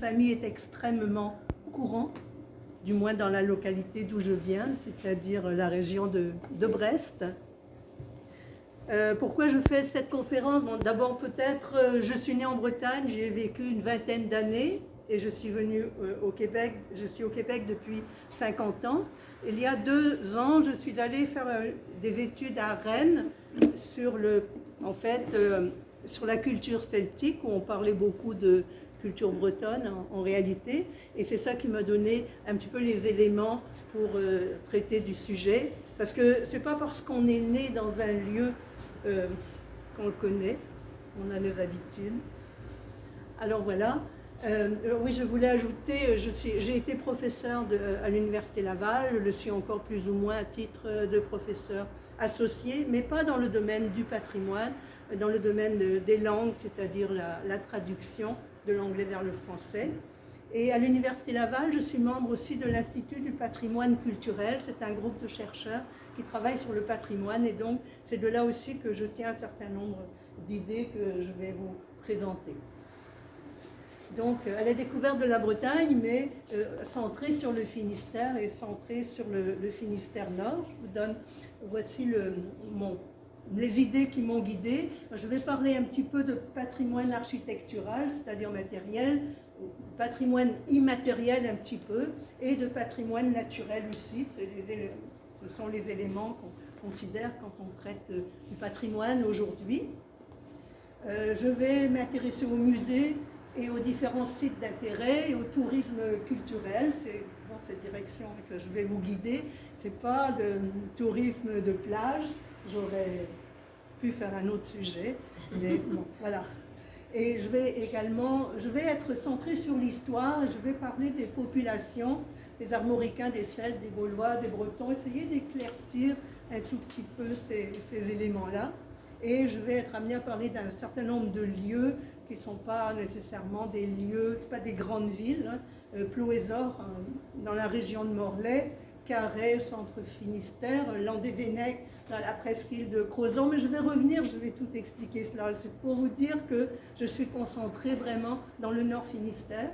famille est extrêmement courant, du moins dans la localité d'où je viens, c'est-à-dire la région de Brest. Pourquoi je fais cette conférence? Bon, d'abord peut-être, je suis née en Bretagne, j'ai vécu une vingtaine d'années et je suis venue au Québec. Je suis au Québec depuis 50 ans. Il y a 2 ans, je suis allée faire des études à Rennes sur sur la culture celtique, où on parlait beaucoup de culture bretonne en réalité, et c'est ça qui m'a donné un petit peu les éléments pour traiter du sujet, parce que c'est pas parce qu'on est né dans un lieu qu'on le connaît, on a nos habitudes. Alors voilà, oui, je voulais ajouter, j'ai été professeur à l'Université Laval, je le suis encore plus ou moins à titre de professeur associé, mais pas dans le domaine du patrimoine, dans le domaine des langues, c'est-à-dire la traduction de l'anglais vers le français. Et à l'Université Laval, je suis membre aussi de l'Institut du patrimoine culturel. C'est un groupe de chercheurs qui travaillent sur le patrimoine, et donc c'est de là aussi que je tiens un certain nombre d'idées que je vais vous présenter. Donc à la découverte de la Bretagne, mais centrée sur le Finistère et centrée sur le Finistère Nord. Je vous donne, voici les idées qui m'ont guidée. Je vais parler un petit peu de patrimoine architectural, c'est-à-dire matériel, patrimoine immatériel un petit peu, et de patrimoine naturel aussi. Ce sont les éléments qu'on considère quand on traite du patrimoine aujourd'hui. Je vais m'intéresser aux musées et aux différents sites d'intérêt et au tourisme culturel. C'est dans cette direction que je vais vous guider. Ce n'est pas le tourisme de plage, j'aurais pu faire un autre sujet, mais bon, voilà. Et je vais être centrée sur l'histoire, je vais parler des populations, des Armoricains, des Celtes, des Gaulois, des Bretons, essayer d'éclaircir un tout petit peu ces éléments-là. Et je vais être amenée à parler d'un certain nombre de lieux qui ne sont pas nécessairement des lieux, pas des grandes villes. Plouézor, dans la région de Morlaix, Carhaix, centre Finistère, Landévennec, dans la presqu'île de Crozon. Mais je vais revenir, je vais tout expliquer cela. C'est pour vous dire que je suis concentrée vraiment dans le nord Finistère,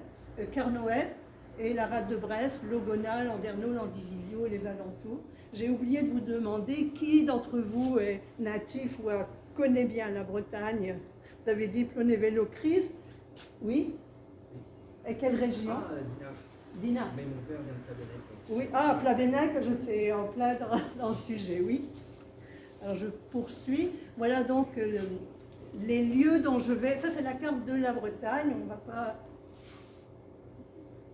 Carnoët et la rade de Brest, Logonal, Landerneau, Landivisiau et les alentours. J'ai oublié de vous demander qui d'entre vous est natif ou connaît bien la Bretagne. Vous avez dit Plonével-au-Christ. Oui. Et quelle région? Dina. Mais mon père vient de Plavennec. Oui, Plavennec, je sais, en plein dans le sujet, oui. Alors je poursuis. Voilà donc les lieux dont je vais... Ça c'est la carte de la Bretagne, on ne va pas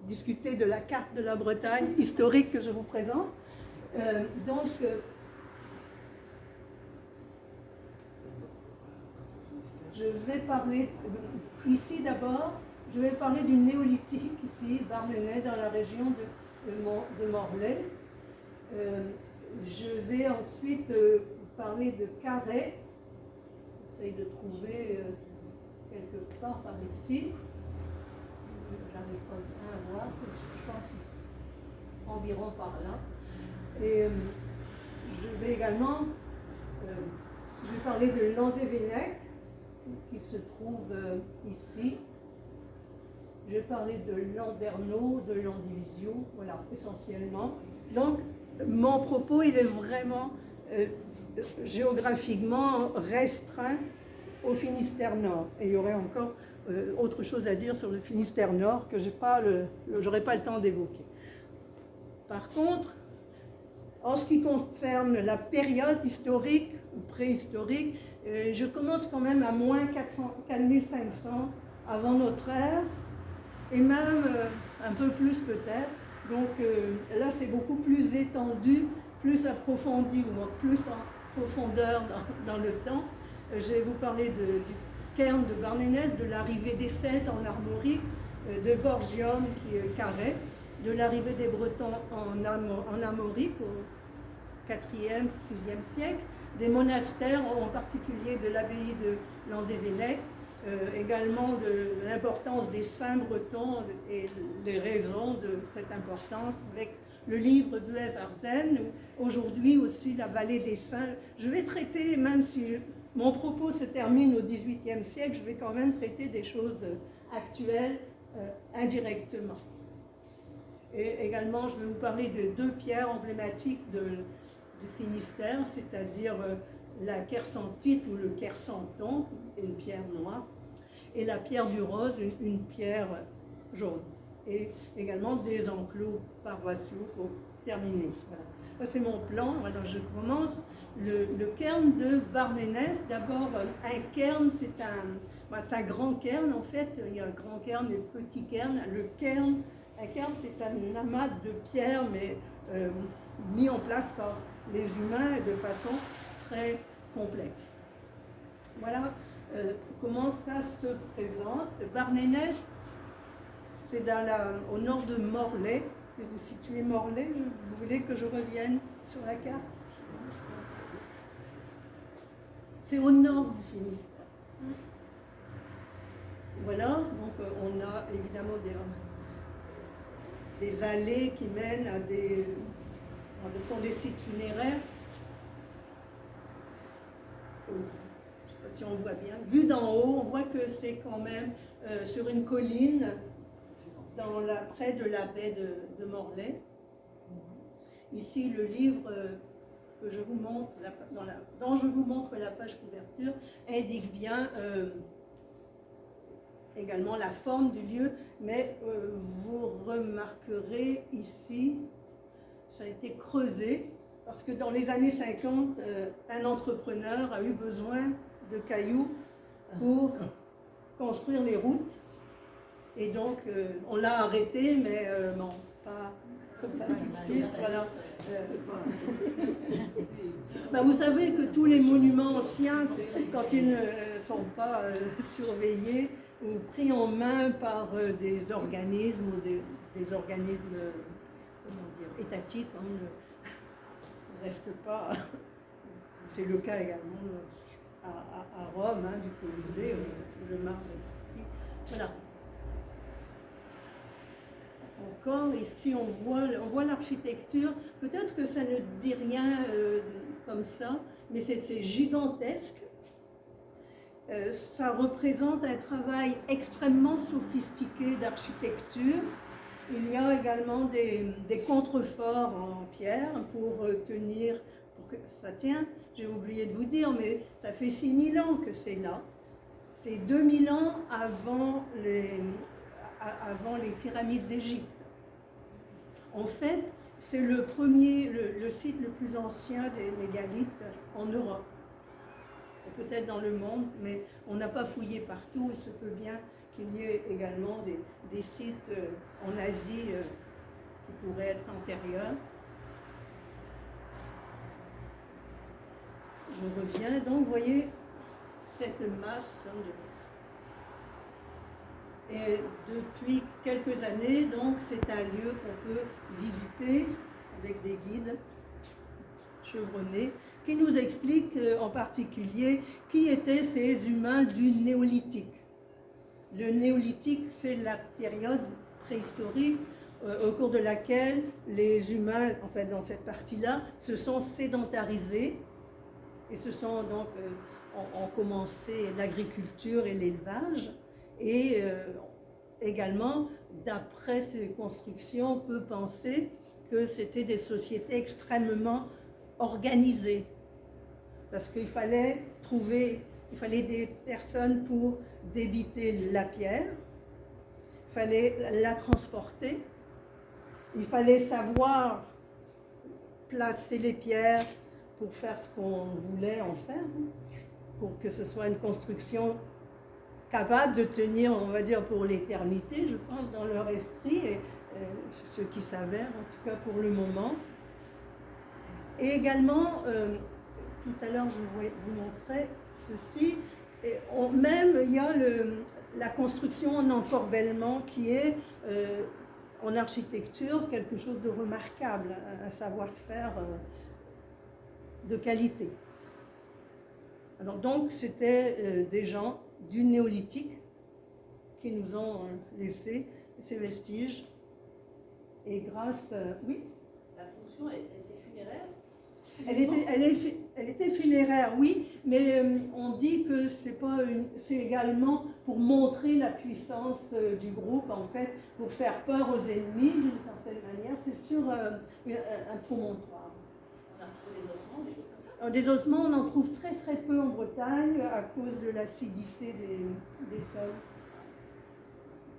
discuter de la carte de la Bretagne historique que je vous présente. Je vais parler, ici d'abord, je vais parler du néolithique, ici, Barmenay, dans la région de Morlaix. Je vais ensuite parler de Carhaix. J'essaye de trouver quelque part par ici. J'arrive pas bien à voir, je pense environ par là. Et je vais également je vais parler de Landévennec, qui se trouve ici. Je vais parler de Landerneau, de Landivisiau, voilà, essentiellement. Donc, mon propos, il est vraiment géographiquement restreint au Finistère Nord. Et il y aurait encore autre chose à dire sur le Finistère Nord que je n'aurai pas le temps d'évoquer. Par contre, en ce qui concerne la période historique ou préhistorique, je commence quand même à moins 4500 avant notre ère, et même un peu plus peut-être. Donc là, c'est beaucoup plus étendu, plus approfondi, ou plus en profondeur dans le temps. Je vais vous parler du cairn de Barménès, de l'arrivée des Celtes en Armorique, de Vorgium qui est Carhaix, de l'arrivée des Bretons en Armorique au 4e, 6e siècle, des monastères, en particulier de l'abbaye de Landévennec, également de l'importance des saints bretons et les raisons de cette importance avec le livre de Arzen, aujourd'hui aussi la vallée des saints. Je vais traiter, même si mon propos se termine au XVIIIe siècle, je vais quand même traiter des choses actuelles indirectement. Et également, je vais vous parler de deux pierres emblématiques du Finistère, c'est-à-dire la kersantite ou le kersanton, une pierre noire, et la pierre du rose, une pierre jaune. Et également des enclos paroissiaux pour terminer. Voilà. C'est mon plan. Alors je commence. Le cairn de Barnénès. D'abord, un cairn, c'est un grand cairn. En fait, il y a un grand cairn et un petit cairn. Un cairn, c'est un amas de pierres, mais mis en place par les humains de façon très complexe. Voilà comment ça se présente. Barnénès, c'est au nord de Morlaix. Vous situez Morlaix, vous voulez que je revienne sur la carte? C'est au nord du Finistère. Voilà, donc on a évidemment des allées qui mènent à des sites funéraires. Je ne sais pas si on voit bien. Vu d'en haut, on voit que c'est quand même sur une colline, près de la baie de Morlaix. Ici, le livre que je vous montre, dont je vous montre la page couverture, indique bien également la forme du lieu, mais vous remarquerez ici, ça a été creusé, parce que dans les années 50, un entrepreneur a eu besoin de cailloux pour construire les routes. Et donc, on l'a arrêté, mais non, pas tout de suite. Voilà. Ben, vous savez que tous les monuments anciens, quand ils ne sont pas surveillés ou pris en main par des organismes ou des organismes étatiques, hein, ne restent pas. C'est le cas également à Rome, hein, du Colisée, tout le marbre est petit. Voilà. Encore, ici on voit l'architecture, peut-être que ça ne dit rien comme ça, mais c'est gigantesque. Ça représente un travail extrêmement sophistiqué d'architecture. Il y a également des contreforts en pierre pour que ça tienne. J'ai oublié de vous dire, mais ça fait 6000 ans que c'est là. C'est 2000 ans avant les pyramides d'Égypte. En fait, c'est le site le plus ancien des mégalithes en Europe. Peut-être dans le monde, mais on n'a pas fouillé partout. Il se peut bien qu'il y ait également des sites en Asie qui pourraient être antérieurs. Je reviens. Donc, vous voyez cette masse et depuis quelques années, donc, c'est un lieu qu'on peut visiter avec des guides chevronnés qui nous expliquent en particulier qui étaient ces humains du néolithique. Le néolithique, c'est la période préhistorique au cours de laquelle les humains, en fait dans cette partie-là, se sont sédentarisés et ont commencé l'agriculture et l'élevage. Et également, d'après ces constructions, on peut penser que c'était des sociétés extrêmement organisées. Parce qu'il fallait des personnes pour débiter la pierre, il fallait la transporter, il fallait savoir placer les pierres pour faire ce qu'on voulait en faire, pour que ce soit une construction capable de tenir, on va dire, pour l'éternité, je pense, dans leur esprit, et ce qui s'avère, en tout cas pour le moment. Et également, tout à l'heure, je vais vous montrer ceci, même il y a la construction en encorbellement qui est, en architecture, quelque chose de remarquable, un savoir-faire de qualité. Alors donc, c'était des gens du néolithique qui nous ont laissé ces vestiges. Et grâce... oui. La fonction était funéraire? Elle était funéraire, oui, mais on dit que c'est également pour montrer la puissance du groupe, en fait, pour faire peur aux ennemis d'une certaine manière. C'est sur un promontoire. On a retrouvé des ossements, des choses comme ça. Des ossements, on en trouve très très peu en Bretagne à cause de l'acidité des sols.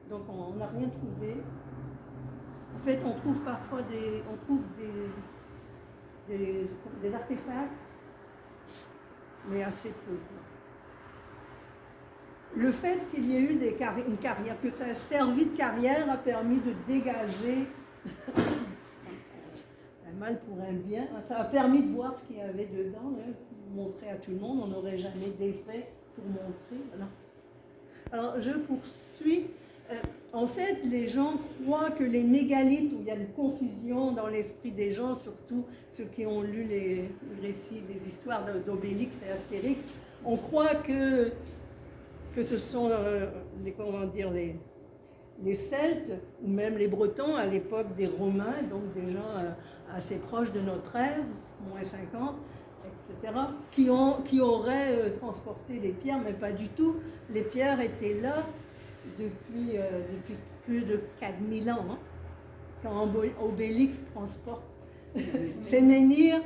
Donc on n'a rien trouvé. En fait, on trouve parfois des artefacts, mais assez peu. Le fait qu'il y ait eu une carrière, que ça a servi de carrière, a permis de dégager un mal pour un bien. Ça a permis de voir ce qu'il y avait dedans, hein, montrer à tout le monde. On n'aurait jamais d'effet pour montrer. Alors je poursuis. En fait, les gens croient que les mégalithes, où il y a une confusion dans l'esprit des gens, surtout ceux qui ont lu les récits, les histoires d'Obélix et Astérix, on croit que ce sont les Celtes, ou même les Bretons à l'époque des Romains, donc des gens assez proches de notre ère, moins 50, etc., qui auraient transporté les pierres, mais pas du tout. Les pierres étaient là depuis plus de 4000 ans, hein, quand Obélix transporte ces menhirs.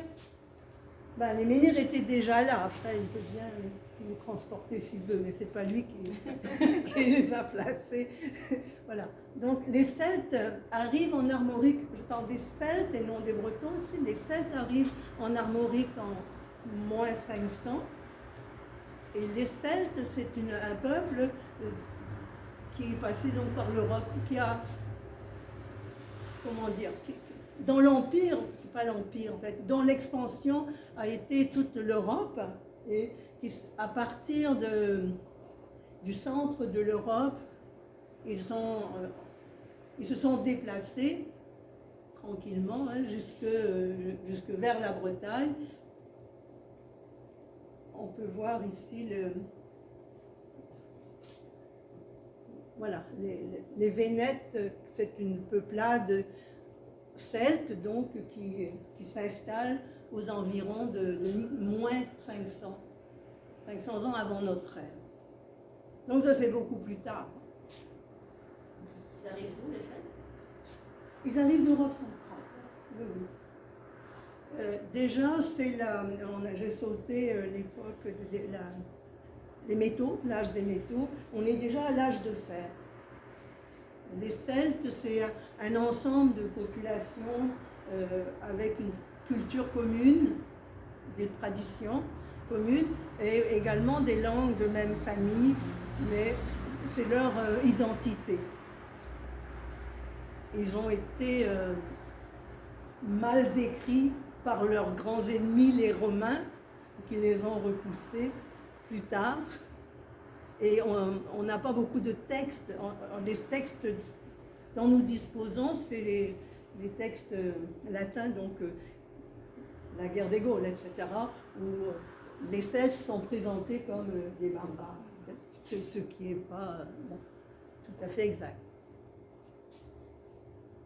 Ben, les menhirs étaient déjà là, après il peut bien les transporter s'il veut, mais c'est pas lui qui les a placés. Voilà. Donc les Celtes arrivent en armorique, je parle des Celtes et non des Bretons aussi, les Celtes arrivent en armorique en moins 500, et les Celtes c'est un peuple qui est passé donc par l'Europe, qui a, comment dire, dans l'Empire, c'est pas l'Empire en fait, dans l'expansion a été toute l'Europe, et qui, à partir du centre de l'Europe, ils se sont déplacés tranquillement, hein, jusque vers la Bretagne. On peut voir ici voilà, les Vénètes, c'est une peuplade celte donc qui s'installe aux environs de moins 500 ans avant notre ère. Donc ça c'est beaucoup plus tard. Ils arrivent d'où, les Celtes? Ils arrivent d'Europe centrale. Oui, oui. Déjà, j'ai sauté l'époque les métaux, l'âge des métaux. On est déjà à l'âge de fer. Les Celtes, c'est un ensemble de populations avec une culture commune, des traditions communes et également des langues de même famille, mais c'est leur identité. Ils ont été mal décrits par leurs grands ennemis, les Romains, qui les ont repoussés plus tard. Et on n'a pas beaucoup de textes. Les textes dont nous disposons, c'est les textes latins, donc la guerre des Gaules, etc., où les Celtes sont présentés comme des barbares, ce qui n'est pas tout à fait exact.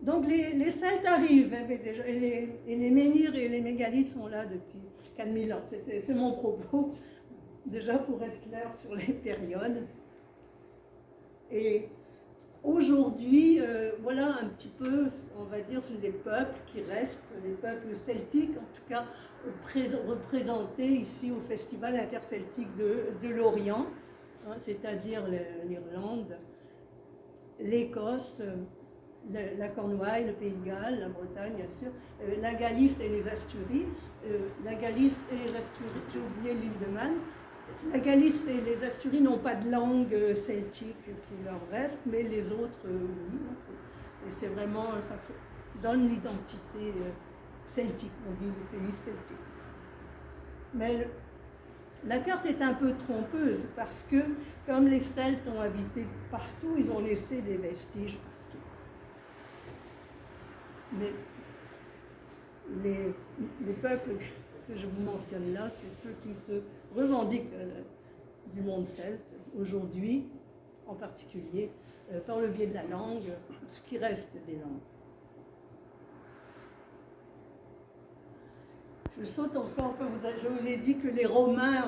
Donc les Celtes arrivent, hein, déjà, et les menhirs et les mégalithes sont là depuis 4000 ans. C'est mon propos, déjà pour être clair sur les périodes. Et aujourd'hui, voilà un petit peu, on va dire, les peuples qui restent, les peuples celtiques, en tout cas représentés ici au Festival interceltique de l'Orient, hein, c'est-à-dire l'Irlande, l'Écosse, la Cornouaille, le Pays de Galles, la Bretagne, bien sûr, la Galice et les Asturies. La Galice et les Asturies, j'ai oublié l'île de Man. La Galice et les Asturies n'ont pas de langue celtique qui leur reste, mais les autres, oui. Et c'est vraiment, ça donne l'identité celtique, on dit le pays celtique. Mais la carte est un peu trompeuse parce que, comme les Celtes ont habité partout, ils ont laissé des vestiges partout. Mais les peuples que je vous mentionne là, c'est ceux qui se revendiquent du monde celte aujourd'hui, en particulier par le biais de la langue, ce qui reste des langues. je saute encore. Enfin, je vous ai dit que les Romains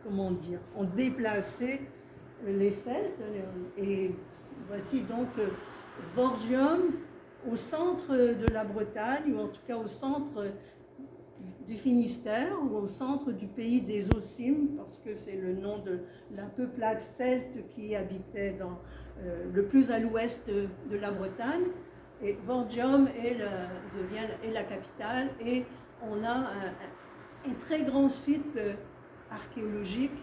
comment dire, ont déplacé les Celtes. Et voici donc Vorgium au centre de la Bretagne, ou en tout cas au centre du Finistère, ou au centre du pays des Ossimes, parce que c'est le nom de la peuplade celte qui habitait le plus à l'ouest de la Bretagne. Et Vorgium est la capitale, et on a un très grand site archéologique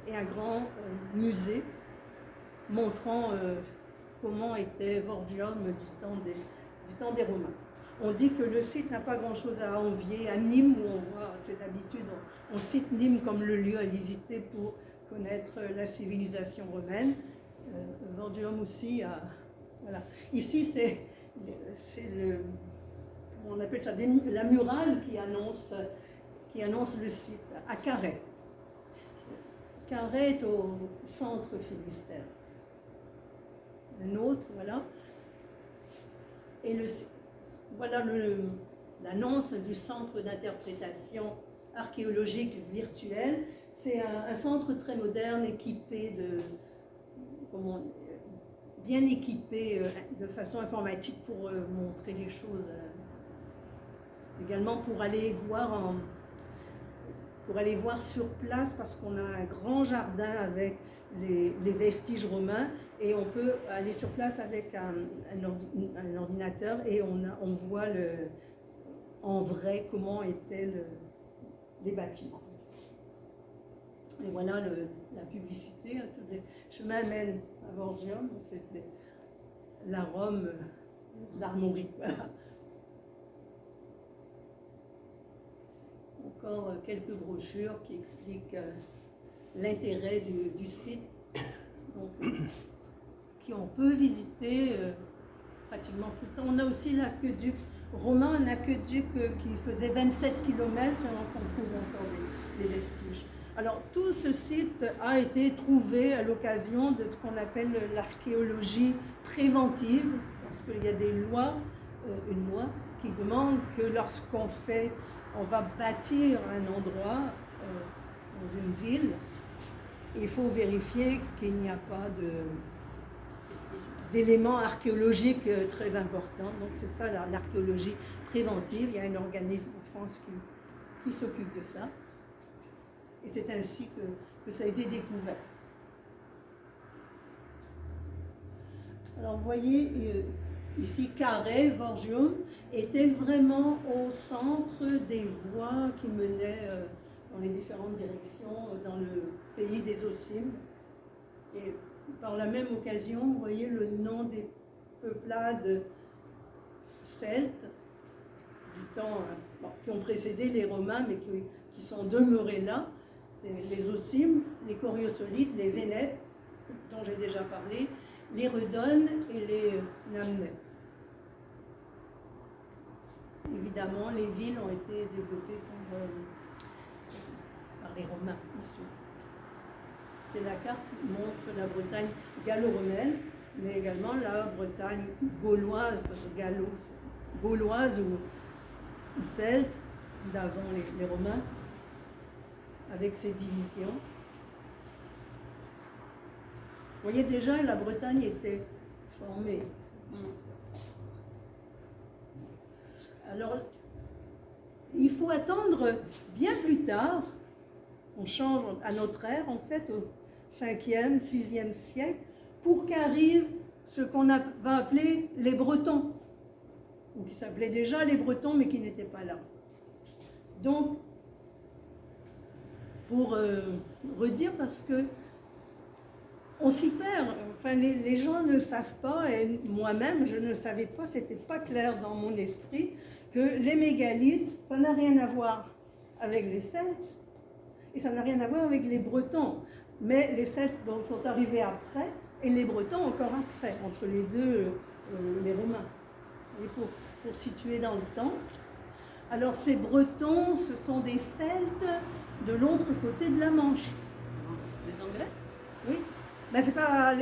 et un grand musée montrant comment était Vorgium du temps des Romains. On dit que le site n'a pas grand-chose à envier à Nîmes, où on voit, c'est d'habitude, on cite Nîmes comme le lieu à visiter pour connaître la civilisation romaine. Vorgium aussi, voilà. Ici, c'est on appelle ça la murale qui annonce le site, à Carhaix. Carhaix est au centre Finistère. Un autre, voilà. Et voilà l'annonce du centre d'interprétation archéologique virtuelle. C'est un centre très moderne, équipé bien équipé de façon informatique pour montrer les choses. Également pour aller voir sur place, parce qu'on a un grand jardin avec les vestiges romains, et on peut aller sur place avec un ordinateur, et on voit en vrai comment étaient les bâtiments. Et voilà la publicité. Tous les chemins mènent à Vorgium, c'était la Rome d'Armorique. Encore quelques brochures qui expliquent l'intérêt du site, donc, qui on peut visiter pratiquement tout le temps. On a aussi l'aqueduc romain, un aqueduc qui faisait 27 km, et on trouve encore des vestiges. Alors tout ce site a été trouvé à l'occasion de ce qu'on appelle l'archéologie préventive, parce qu'il y a des lois, une loi qui demande que lorsqu'on va bâtir un endroit dans une ville, il faut vérifier qu'il n'y a pas d'éléments archéologiques très importants. Donc c'est ça l'archéologie préventive. Il y a un organisme en France qui s'occupe de ça. Et c'est ainsi que ça a été découvert. Alors vous voyez, ici Carhaix, Vorgium, était vraiment au centre des voies qui menaient dans les différentes directions dans le pays des Ossimes. Et par la même occasion, vous voyez le nom des peuplades celtes du temps qui ont précédé les Romains, mais qui sont demeurés là. C'est les Ossimes, les Coriosolites, les Vénètes, dont j'ai déjà parlé, les Rudones et les Namnètes. Évidemment, les villes ont été développées par les Romains ensuite. C'est la carte qui montre la Bretagne gallo-romaine, mais également la Bretagne gauloise, parce que gauloise ou celte, d'avant les Romains, avec ses divisions. Vous voyez déjà, la Bretagne était formée. Alors, il faut attendre bien plus tard, on change à notre ère, en fait, au 5e, 6e siècle, pour qu'arrive ce qu'on va appeler les Bretons, ou qui s'appelaient déjà les Bretons, mais qui n'étaient pas là. Donc, pour redire, parce que on s'y perd, enfin les gens ne savent pas, et moi-même je ne savais pas, c'était pas clair dans mon esprit, que les mégalithes, ça n'a rien à voir avec les Celtes, et ça n'a rien à voir avec les Bretons. Mais les Celtes donc, sont arrivés après, et les Bretons encore après, entre les deux, les Romains. Et pour situer dans le temps. Alors ces Bretons, ce sont des Celtes de l'autre côté de la Manche. Les Anglais? Oui. Ben, c'est pas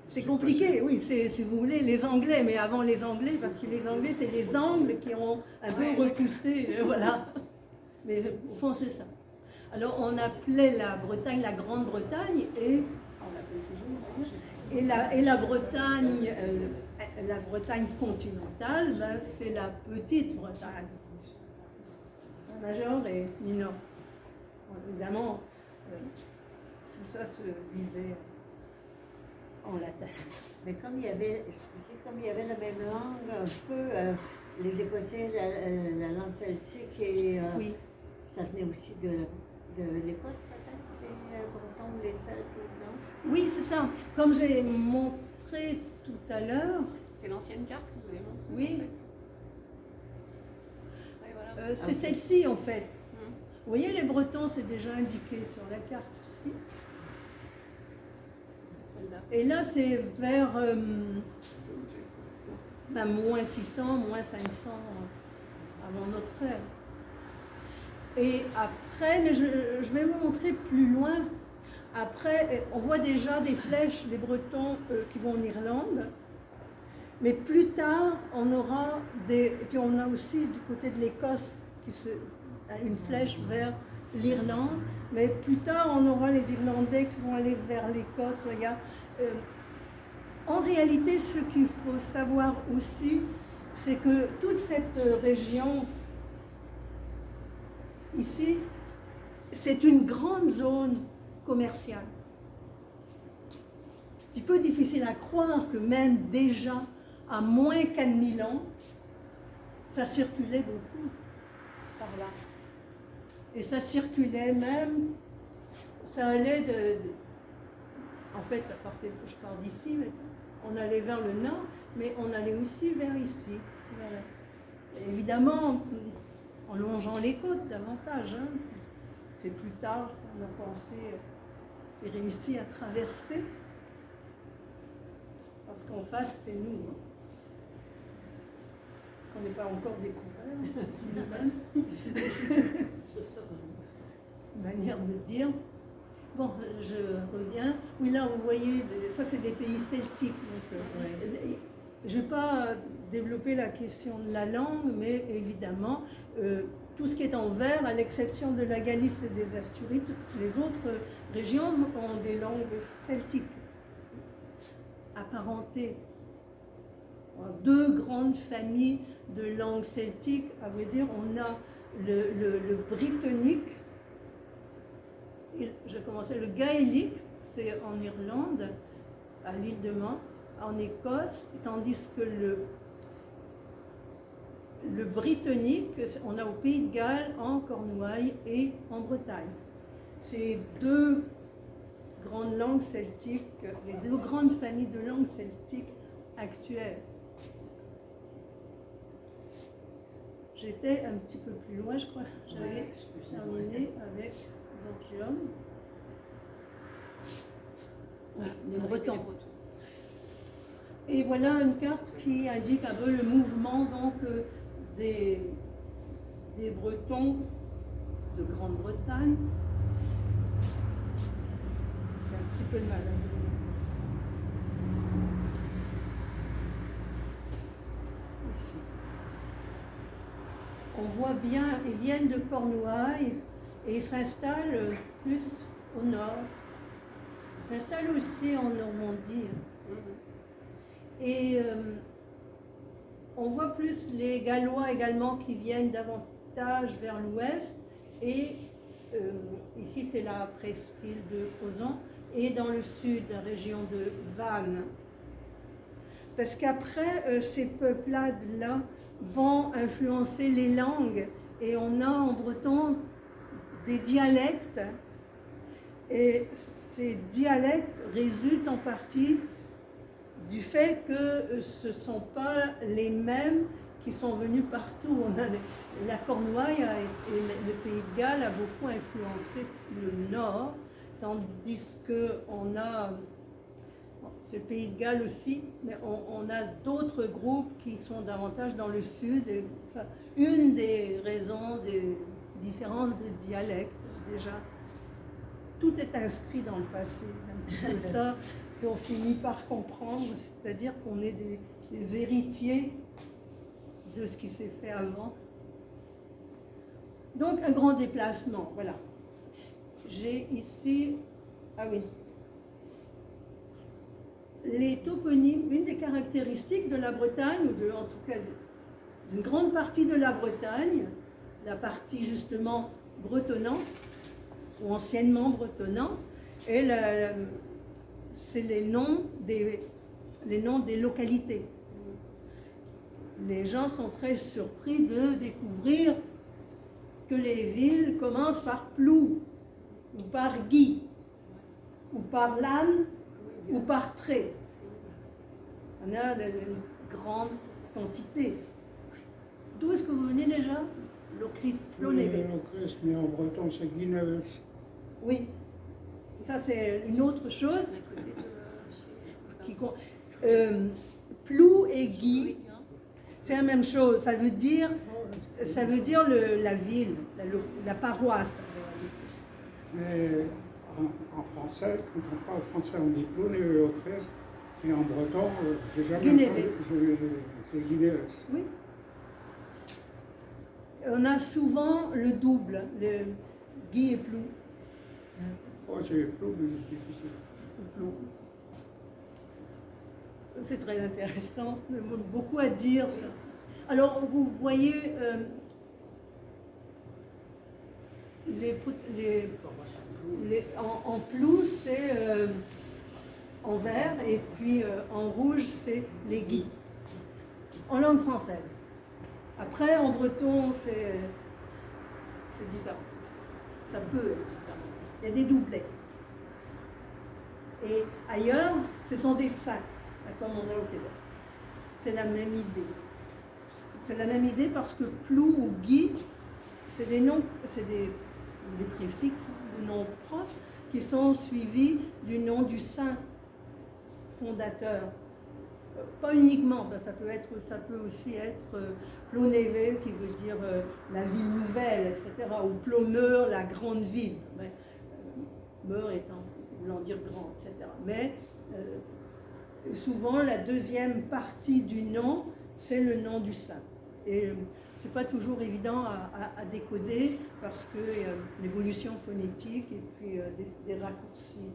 C'est compliqué, oui, si vous voulez, les Anglais, mais avant les Anglais, parce que les Anglais, c'est les Angles qui ont un peu repoussé, voilà. Mais au fond, c'est ça. Alors, on appelait la Bretagne la Grande-Bretagne et la Bretagne, la Bretagne continentale, ben, c'est la petite Bretagne. Major et minor. Bon, évidemment, tout ça se vivait en latin. Mais comme il y avait, excusez, comme il y avait la même langue, un peu, les Écossais, la langue celtique, et Oui. ça venait aussi de l'Écosse peut-être, les Bretons, les Celtes, non? Oui, c'est ça. Comme j'ai montré tout à l'heure. C'est l'ancienne carte que vous avez montrée. Oui. En fait. Ouais, voilà. C'est celle-ci en fait. Hum. Vous voyez, les Bretons, c'est déjà indiqué sur la carte ici. Celle-là. Et là, c'est vers moins 600, moins 500 avant notre ère. Et après, mais je vais vous montrer plus loin. Après, on voit déjà des flèches des Bretons qui vont en Irlande. Mais plus tard, on aura des... Et puis on a aussi du côté de l'Écosse une flèche vers l'Irlande. Mais plus tard, on aura les Irlandais qui vont aller vers l'Écosse. En réalité, ce qu'il faut savoir aussi, c'est que toute cette région ici, c'est une grande zone commerciale. Un petit peu difficile à croire que même déjà à moins 4000 ans, ça circulait beaucoup par là. Et ça circulait même, ça allait en fait, ça partait, je pars d'ici, mais on allait vers le nord, mais on allait aussi vers ici. Voilà. Évidemment, en longeant les côtes davantage. Hein. C'est plus tard qu'on a pensé et réussi à traverser. Parce qu'en face, c'est nous. Hein. On n'est pas encore découvert, c'est nous-mêmes. C'est ça. Manière de dire. Bon, je reviens. Oui, là, vous voyez, ça, c'est des pays celtiques. Donc, je ne vais pas développer la question de la langue, mais évidemment, tout ce qui est en vert, à l'exception de la Galice et des Asturies, toutes les autres régions ont des langues celtiques apparentées. Deux grandes familles de langues celtiques, à vrai dire, on a le brittonique, je commençais le gaélique, c'est en Irlande, à l'île de Man, en Écosse, tandis que le brittonique, on a au Pays de Galles, en Cornouailles et en Bretagne. C'est les deux grandes langues celtiques, les deux grandes familles de langues celtiques actuelles. J'étais un petit peu plus loin, je crois. J'avais terminé avec Borgium. Les Bretons. Et voilà une carte qui indique un peu le mouvement donc, des Bretons de Grande-Bretagne. J'ai un petit peu de mal à vous. Ici. On voit bien, ils viennent de Cornouailles et s'installent plus au nord. Ils s'installent aussi en Normandie. Et on voit plus les Gallois également qui viennent davantage vers l'ouest. Et ici, c'est la presqu'île de Crozon. Et dans le sud, la région de Vannes. Parce qu'après, ces peuplades-là vont influencer les langues. Et on a en breton des dialectes. Et ces dialectes résultent en partie du fait que ce ne sont pas les mêmes qui sont venus partout. On a la Cornouaille et le Pays de Galles a beaucoup influencé le nord, tandis qu'on a, c'est le Pays de Galles aussi, mais on a d'autres groupes qui sont davantage dans le sud. Et, enfin, une des raisons des différences de dialectes, déjà, tout est inscrit dans le passé, un petit peu ça. qu'on finit par comprendre, c'est-à-dire qu'on est des héritiers de ce qui s'est fait avant. Donc un grand déplacement, voilà. J'ai ici, ah oui, les toponymes, une des caractéristiques de la Bretagne, ou en tout cas d'une grande partie de la Bretagne, la partie justement bretonnante, ou anciennement bretonnante, et c'est les noms des localités. Les gens sont très surpris de découvrir que les villes commencent par Plou, ou par Guy, ou par Lannes, ou par Tré. On a une grande quantité. D'où est-ce que vous venez déjà? Lochrist, Plonévé. Lochrist, mais en breton, c'est Guineves. Oui, ça c'est une autre chose. À côté de Plou et Guy, c'est la même chose. Ça veut dire la ville, la paroisse. Mais en français, quand on parle français, on dit Plonévé Lochrist, et en breton, j'ai jamais Guinévé. C'est Guineves. Oui. On a souvent le double, le Guy et Plou. Oh, c'est plus difficile. Plou. C'est très intéressant, beaucoup à dire ça. Alors vous voyez en Plou c'est en vert et puis en rouge c'est les Guy, en langue française. Après en breton c'est différent, ça peut être différent. Il y a des doublets. Et ailleurs, ce sont des saints, comme on a au Québec. C'est la même idée. C'est la même idée parce que Plou ou Guy, c'est des noms, c'est des préfixes, des noms propres qui sont suivis du nom du saint fondateur. Pas uniquement, ça peut aussi être Plonévé qui veut dire la ville nouvelle, etc. Ou Plomeur, la grande ville. Mais, Meur étant voulant dire grand, etc. Mais souvent la deuxième partie du nom, c'est le nom du saint. Et c'est pas toujours évident à décoder parce que l'évolution phonétique et puis des raccourcis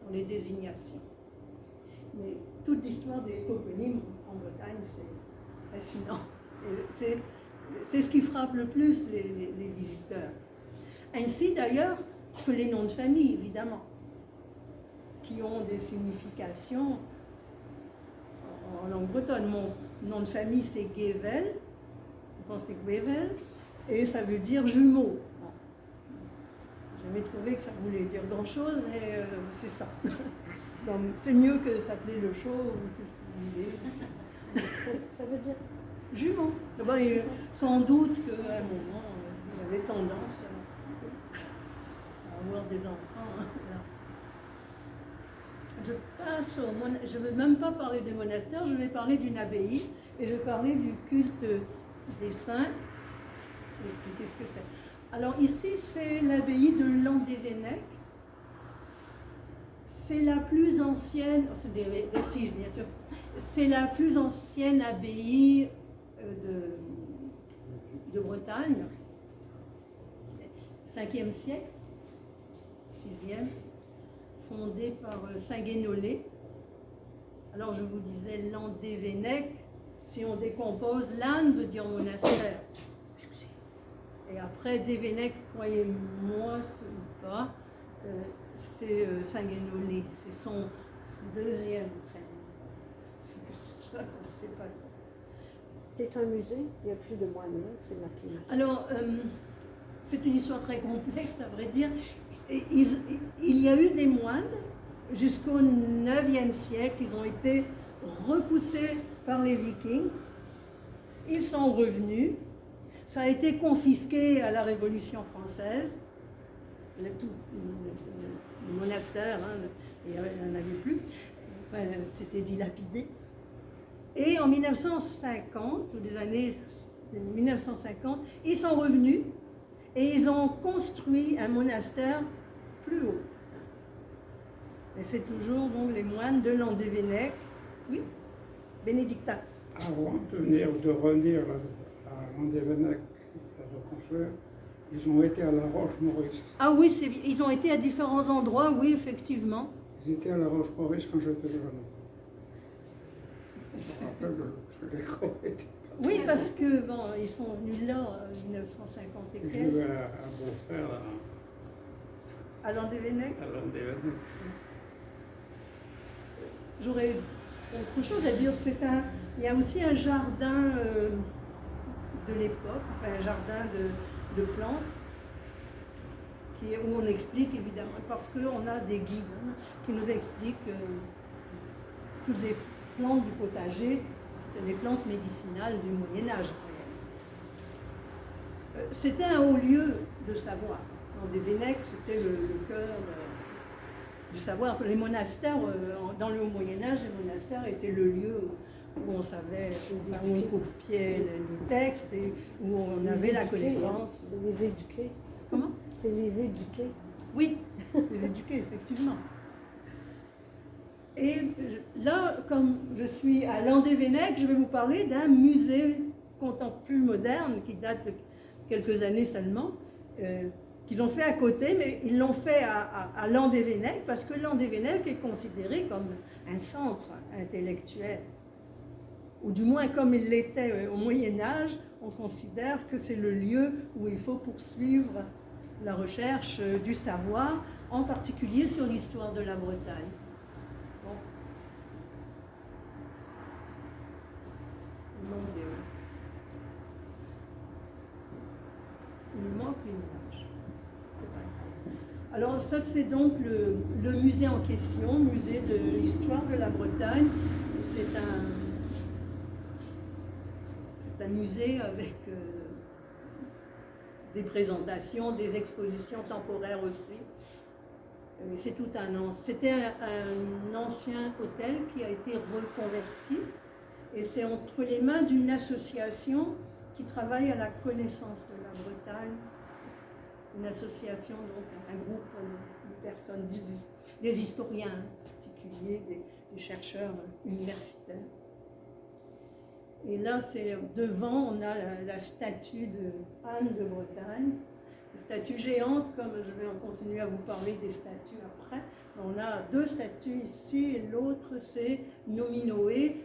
dans les désignations. Mais toute l'histoire des toponymes en Bretagne, c'est fascinant. C'est ce qui frappe le plus les visiteurs. Ainsi d'ailleurs que les noms de famille, évidemment, qui ont des significations en langue bretonne. Mon nom de famille, c'est Guével, je pense que c'est Guével, et ça veut dire jumeau. Bon. J'ai jamais trouvé que ça voulait dire grand-chose, mais c'est ça. C'est mieux que s'appeler le chaud ou tout ce que vous voulez. Ça veut dire jumeau. Bon, sans doute qu'à un moment, il avait tendance à avoir des enfants. Voilà. Je passe je ne vais même pas parler des monastères, je vais parler d'une abbaye et je vais parler du culte des saints. Je vais expliquer ce que c'est. Alors ici, c'est l'abbaye de Landévennec. C'est la plus ancienne, c'est des vestiges bien sûr, c'est la plus ancienne abbaye de Bretagne, 5e siècle, 6e, fondée par Saint Guénolé. Alors je vous disais Landévennec, si on décompose, Lannes veut dire monastère. Et après, Dévennec, croyez-moi ou pas, c'est Saint Guénolé, c'est son deuxième prénom. C'est pour ça qu'on ne sait pas trop. C'est un musée, il y a plus de moines, c'est marqué. Alors, c'est une histoire très complexe, à vrai dire. Il y a eu des moines jusqu'au 9e siècle, ils ont été repoussés par les Vikings. Ils sont revenus. Ça a été confisqué à la Révolution française. Le monastère, il n'y en avait plus. Enfin, c'était dilapidé. Et en 1950, ou les années 1950, ils sont revenus et ils ont construit un monastère plus haut. Et c'est toujours donc les moines de Landévennec, oui, bénédictins. Avant de revenir à Landévennec, à reconstruire, ils ont été à la Roche-Maurice. Ah oui, ils ont été à différents endroits, oui, effectivement. Ils étaient à la Roche-Maurice quand j'étais jeune. Je me rappelle que les gros étaient pas Oui, très parce que bon, ils sont venus là en 1950 et bons. J'ai quelques, eu un beau-frère à Landévennec. à Landévennec. J'aurais autre chose à dire. Il y a aussi un jardin de l'époque, enfin un jardin de plantes, où on explique évidemment, parce qu'on a des guides qui nous expliquent toutes les plantes du potager, les plantes médicinales du Moyen-Âge. C'était un haut lieu de savoir. Landévennec, c'était le cœur du savoir. Les monastères, dans le Moyen-Âge, les monastères étaient le lieu où on savait, où on copiait les textes et où on avait la connaissance. C'est les éduqués. Comment? C'est les éduqués. Oui, les éduqués, effectivement. Et là, comme je suis à Landévennec, je vais vous parler d'un musée plus moderne qui date de quelques années seulement, qu'ils ont fait à côté, mais ils l'ont fait à Landévennec parce que Landévennec est considéré comme un centre intellectuel. Ou du moins comme il l'était au Moyen-Âge, on considère que c'est le lieu où il faut poursuivre la recherche du savoir, en particulier sur l'histoire de la Bretagne. Bon. Il me manque une image. Alors ça c'est donc le musée en question, musée de l'histoire de la Bretagne. C'est un musée avec des présentations, des expositions temporaires aussi. C'est tout c'était un ancien hôtel qui a été reconverti et c'est entre les mains d'une association qui travaille à la connaissance de la Bretagne, une association, donc un groupe de personnes, des historiens en particulier, des chercheurs universitaires. Et là, devant, on a la statue de Anne de Bretagne, une statue géante, comme je vais en continuer à vous parler des statues après. On a deux statues ici, et l'autre c'est Nominoé.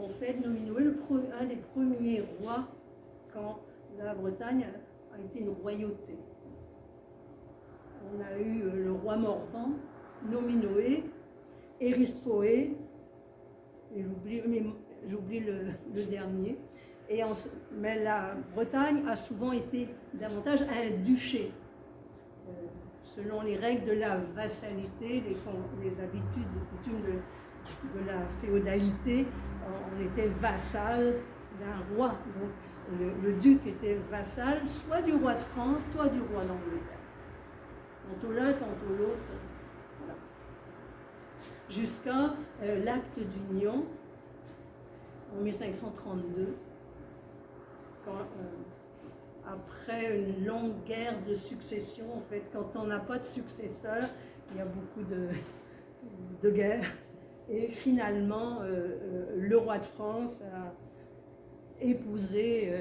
En fait, Nominoé, un des premiers rois quand la Bretagne a été une royauté. On a eu le roi Morvan, Nominoé, Érispoé, et j'oublie le dernier. Mais la Bretagne a souvent été davantage un duché. Selon les règles de la vassalité, les habitudes, les coutumes de la féodalité, on était vassal d'un roi. Donc le duc était vassal soit du roi de France, soit du roi d'Angleterre. Tantôt l'un, tantôt l'autre. Voilà. Jusqu'à l'acte d'union en 1532, après une longue guerre de succession, en fait, quand on n'a pas de successeur, il y a beaucoup de guerres. Et finalement, le roi de France a épousé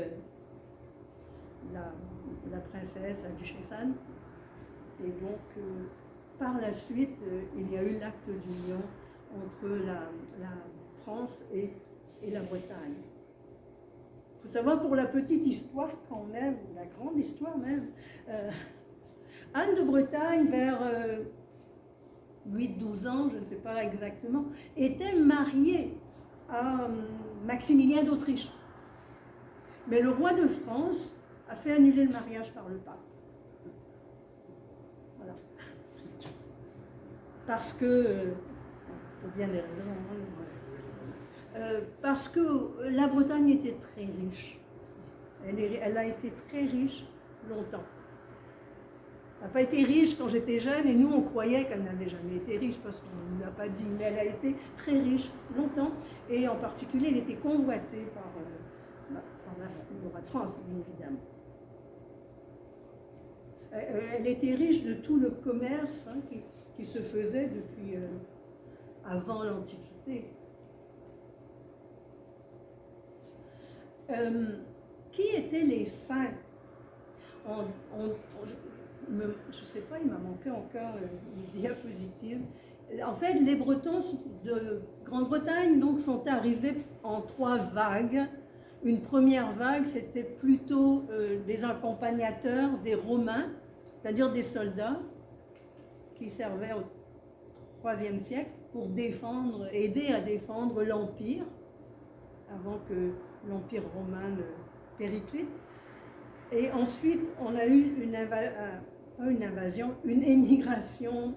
la princesse, la duchesse Anne. Et donc, par la suite, il y a eu l'acte d'union entre la France et la Bretagne. Il faut savoir pour la petite histoire quand même, la grande histoire même, Anne de Bretagne, vers 8-12 ans, je ne sais pas exactement, était mariée à Maximilien d'Autriche. Mais le roi de France a fait annuler le mariage par le pape. Voilà. Parce que, pour bien des raisons, parce que la Bretagne était très riche. Elle a été très riche longtemps. Elle n'a pas été riche quand j'étais jeune et nous on croyait qu'elle n'avait jamais été riche parce qu'on ne nous l'a pas dit, mais elle a été très riche longtemps et en particulier elle était convoitée par le roi de France, bien évidemment. Elle était riche de tout le commerce qui qui se faisait depuis avant l'Antiquité. Qui étaient les saints? Je ne sais pas, il m'a manqué encore une diapositive. En fait, les Bretons de Grande-Bretagne donc, sont arrivés en 3 vagues. Une première vague, c'était plutôt des accompagnateurs des Romains, c'est-à-dire des soldats qui servaient au IIIe siècle pour aider à défendre l'Empire, avant que l'Empire romain ne périclite. Et ensuite, on a eu une émigration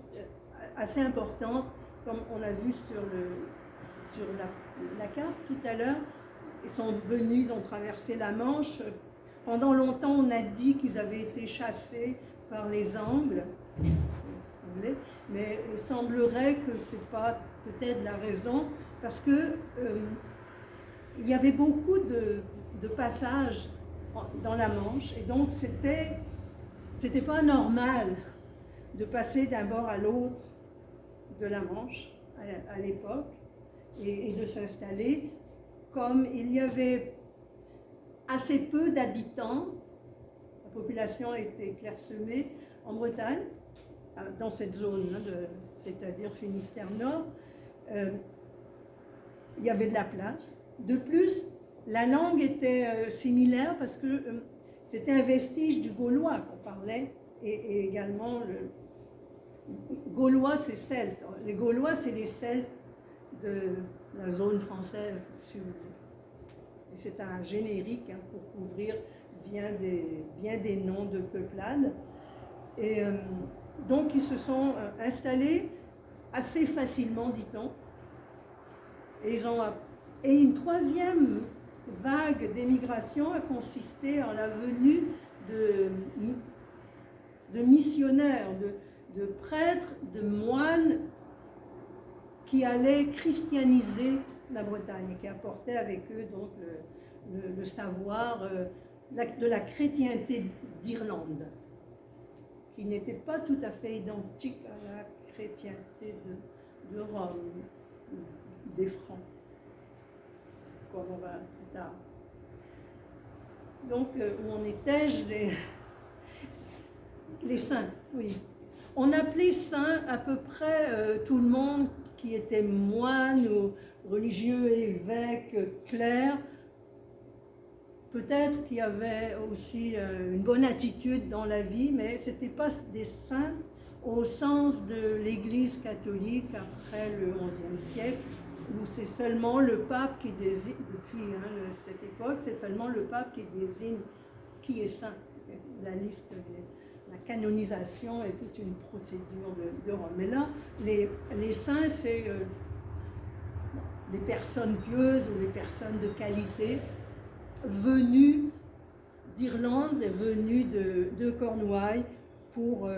assez importante, comme on a vu sur la carte tout à l'heure. Ils sont venus, ils ont traversé la Manche. Pendant longtemps, on a dit qu'ils avaient été chassés par les Angles, mais il semblerait que ce n'est pas peut-être la raison, parce que il y avait beaucoup de passages dans la Manche, et donc c'était pas normal de passer d'un bord à l'autre de la Manche à l'époque et de s'installer. Comme il y avait assez peu d'habitants, la population était clairsemée en Bretagne, dans cette zone, c'est-à-dire Finistère Nord, il y avait de la place. De plus, la langue était similaire parce que c'était un vestige du gaulois qu'on parlait, et également le gaulois, c'est celte. Les Gaulois, c'est les Celtes de la zone française, si vous voulez. Et c'est un générique pour couvrir bien des noms de peuplades. Et donc, ils se sont installés assez facilement, dit-on. Et une troisième vague d'émigration a consisté en la venue de missionnaires, de prêtres, de moines qui allaient christianiser la Bretagne et qui apportaient avec eux donc le savoir de la chrétienté d'Irlande, qui n'était pas tout à fait identique à la chrétienté de Rome, des Francs, comme on va plus tard. Donc, où en étais-je? Les saints, oui. On appelait saint à peu près tout le monde qui était moine ou religieux, évêque, clerc. Peut-être qu'il y avait aussi une bonne attitude dans la vie, mais ce n'était pas des saints au sens de l'Église catholique après le XIe siècle, où c'est seulement le pape qui désigne, depuis cette époque, c'est seulement le pape qui désigne qui est saint. La liste la canonisation est toute une procédure de Rome. Mais là, les saints, c'est les personnes pieuses ou les personnes de qualité venues d'Irlande, venues de Cornouailles pour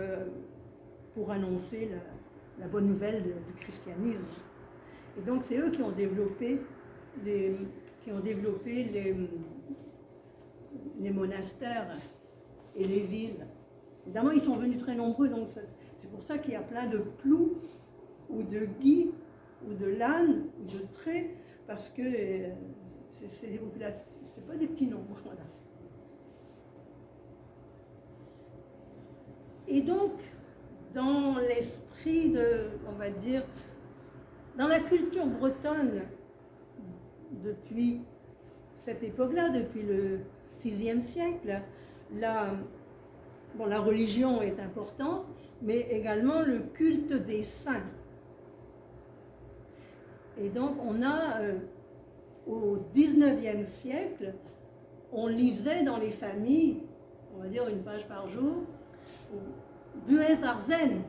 annoncer la bonne nouvelle du christianisme. Et donc, c'est eux qui ont développé les monastères et les villes. Évidemment, ils sont venus très nombreux, donc c'est pour ça qu'il y a plein de plous ou de guis ou de l'âne ou de traits, parce que c'est des populations, c'est pas des petits nombres. Voilà. Et donc, dans l'esprit on va dire, dans la culture bretonne, depuis cette époque-là, depuis le VIe siècle, la religion est importante, mais également le culte des saints. Et donc, on a, au XIXe siècle, on lisait dans les familles, on va dire une page par jour, Buez Arzen,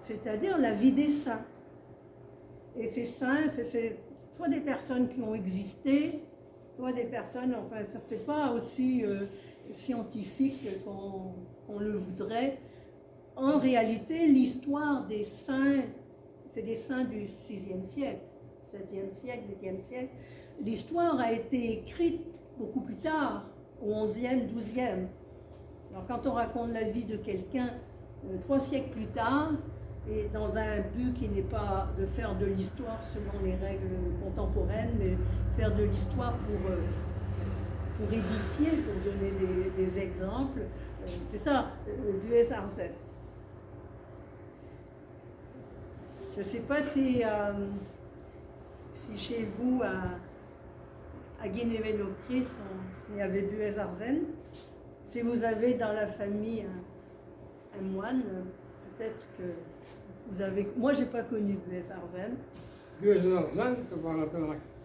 c'est-à-dire la vie des saints. Et ces saints, c'est soit des personnes qui ont existé, soit des personnes, enfin, ça c'est pas aussi scientifique qu'on le voudrait. En réalité, l'histoire des saints, c'est des saints du VIe siècle, 7e siècle, 8e siècle. L'histoire a été écrite beaucoup plus tard, au 11e, 12e. Alors quand on raconte la vie de quelqu'un 3 siècles plus tard, et dans un but qui n'est pas de faire de l'histoire selon les règles contemporaines, mais faire de l'histoire pour édifier, pour donner des exemples. C'est ça, Buenos Aires. Je ne sais pas si chez vous, à Guinée-Vélo-Cris, il y avait Buenos Aires. Si vous avez dans la famille un moine, peut-être que vous avez... Moi, je n'ai pas connu Buenos Aires. Buenos Aires,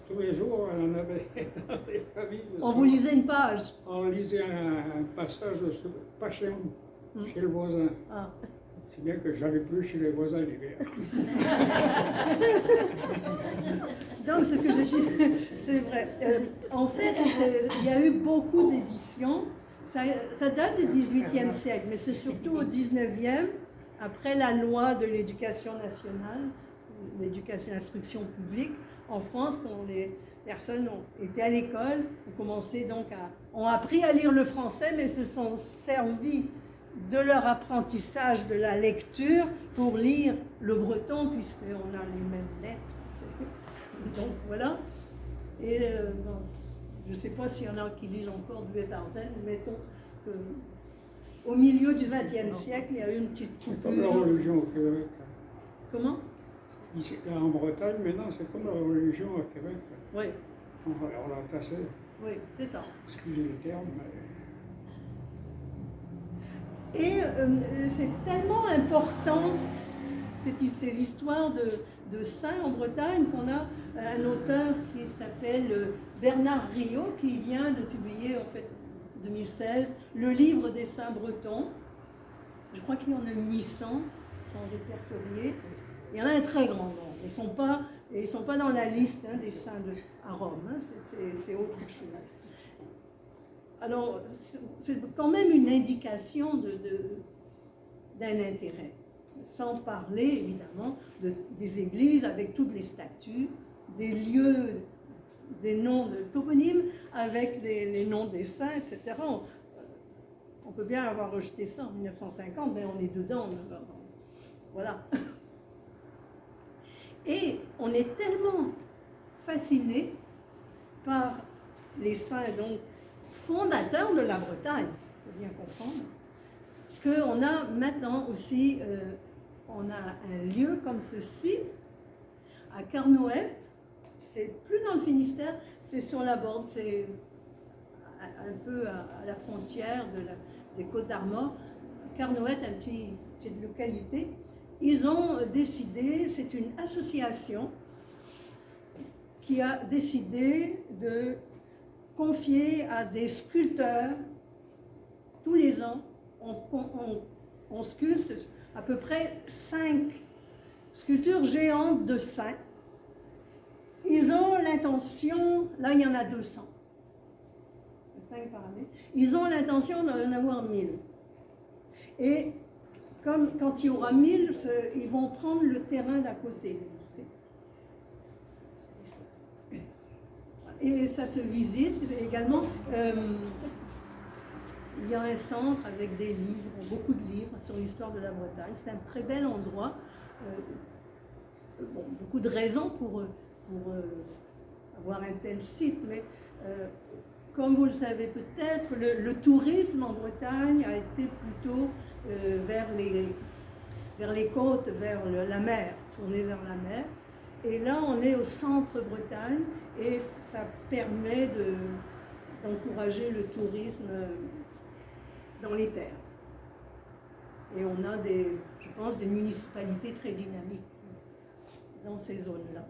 tous les jours, on en avait dans les familles. On vous lisait une page. On lisait un passage, pas chez nous, chez le voisin. Ah. C'est bien que j'avais plus chez les voisins l'hiver. Donc, ce que je dis, c'est vrai. En fait, il y a eu beaucoup d'éditions. Ça date du XVIIIe siècle, mais c'est surtout au XIXe, après la loi de l'éducation nationale, l'éducation instruction publique, en France, quand les personnes ont été à l'école, ont appris à lire le français, mais se sont servis de leur apprentissage de la lecture pour lire le breton, puisqu'on a les mêmes lettres. Donc voilà. Et je ne sais pas s'il y en a qui lisent encore du Arzen, mettons qu'au milieu du XXe siècle, il y a eu une petite C'est coupure. comme la religion au Québec. Comment? Ici, en Bretagne, maintenant, c'est comme la religion au Québec. Oui, On l'a tassé. oui, c'est ça. Excusez le terme, mais... Et c'est tellement important, ces histoires de saints en Bretagne, qu'on a un auteur qui s'appelle Bernard Riot, qui vient de publier, en fait, en 2016, le livre des saints bretons. Je crois qu'il y en a 800 qui sont répertoriés. Il y en a un très grand nombre. Ils ne sont pas dans la liste des saints à Rome, hein. C'est autre chose. Alors, c'est quand même une indication d'un intérêt, sans parler évidemment des églises avec toutes les statues, des lieux, des noms de toponymes avec les noms des saints, etc. On peut bien avoir rejeté ça en 1950, mais on est dedans. Voilà. Et on est tellement fasciné par les saints, donc, fondateur de la Bretagne, il faut bien comprendre, qu'on a maintenant aussi, on a un lieu comme ceci, à Carnoët, c'est plus dans le Finistère, c'est sur la borde, c'est un peu à la frontière des Côtes d'Armor. Carnoët, petite localité, ils ont décidé, c'est une association qui a décidé de confier à des sculpteurs, tous les ans, on sculpte à peu près 5 sculptures géantes de saints. Ils ont l'intention, là il y en a 200, 5 par année, ils ont l'intention d'en avoir 1000. Et comme quand il y aura 1000, ils vont prendre le terrain d'à côté. Et ça se visite également. Il y a un centre avec des livres, beaucoup de livres sur l'histoire de la Bretagne. C'est un très bel endroit. Beaucoup de raisons pour avoir un tel site, mais comme vous le savez peut-être, le tourisme en Bretagne a été plutôt vers les côtes, vers la mer, tourné vers la mer. Et là, on est au centre Bretagne et ça permet d'encourager le tourisme dans les terres. Et on a je pense, des municipalités très dynamiques dans ces zones-là.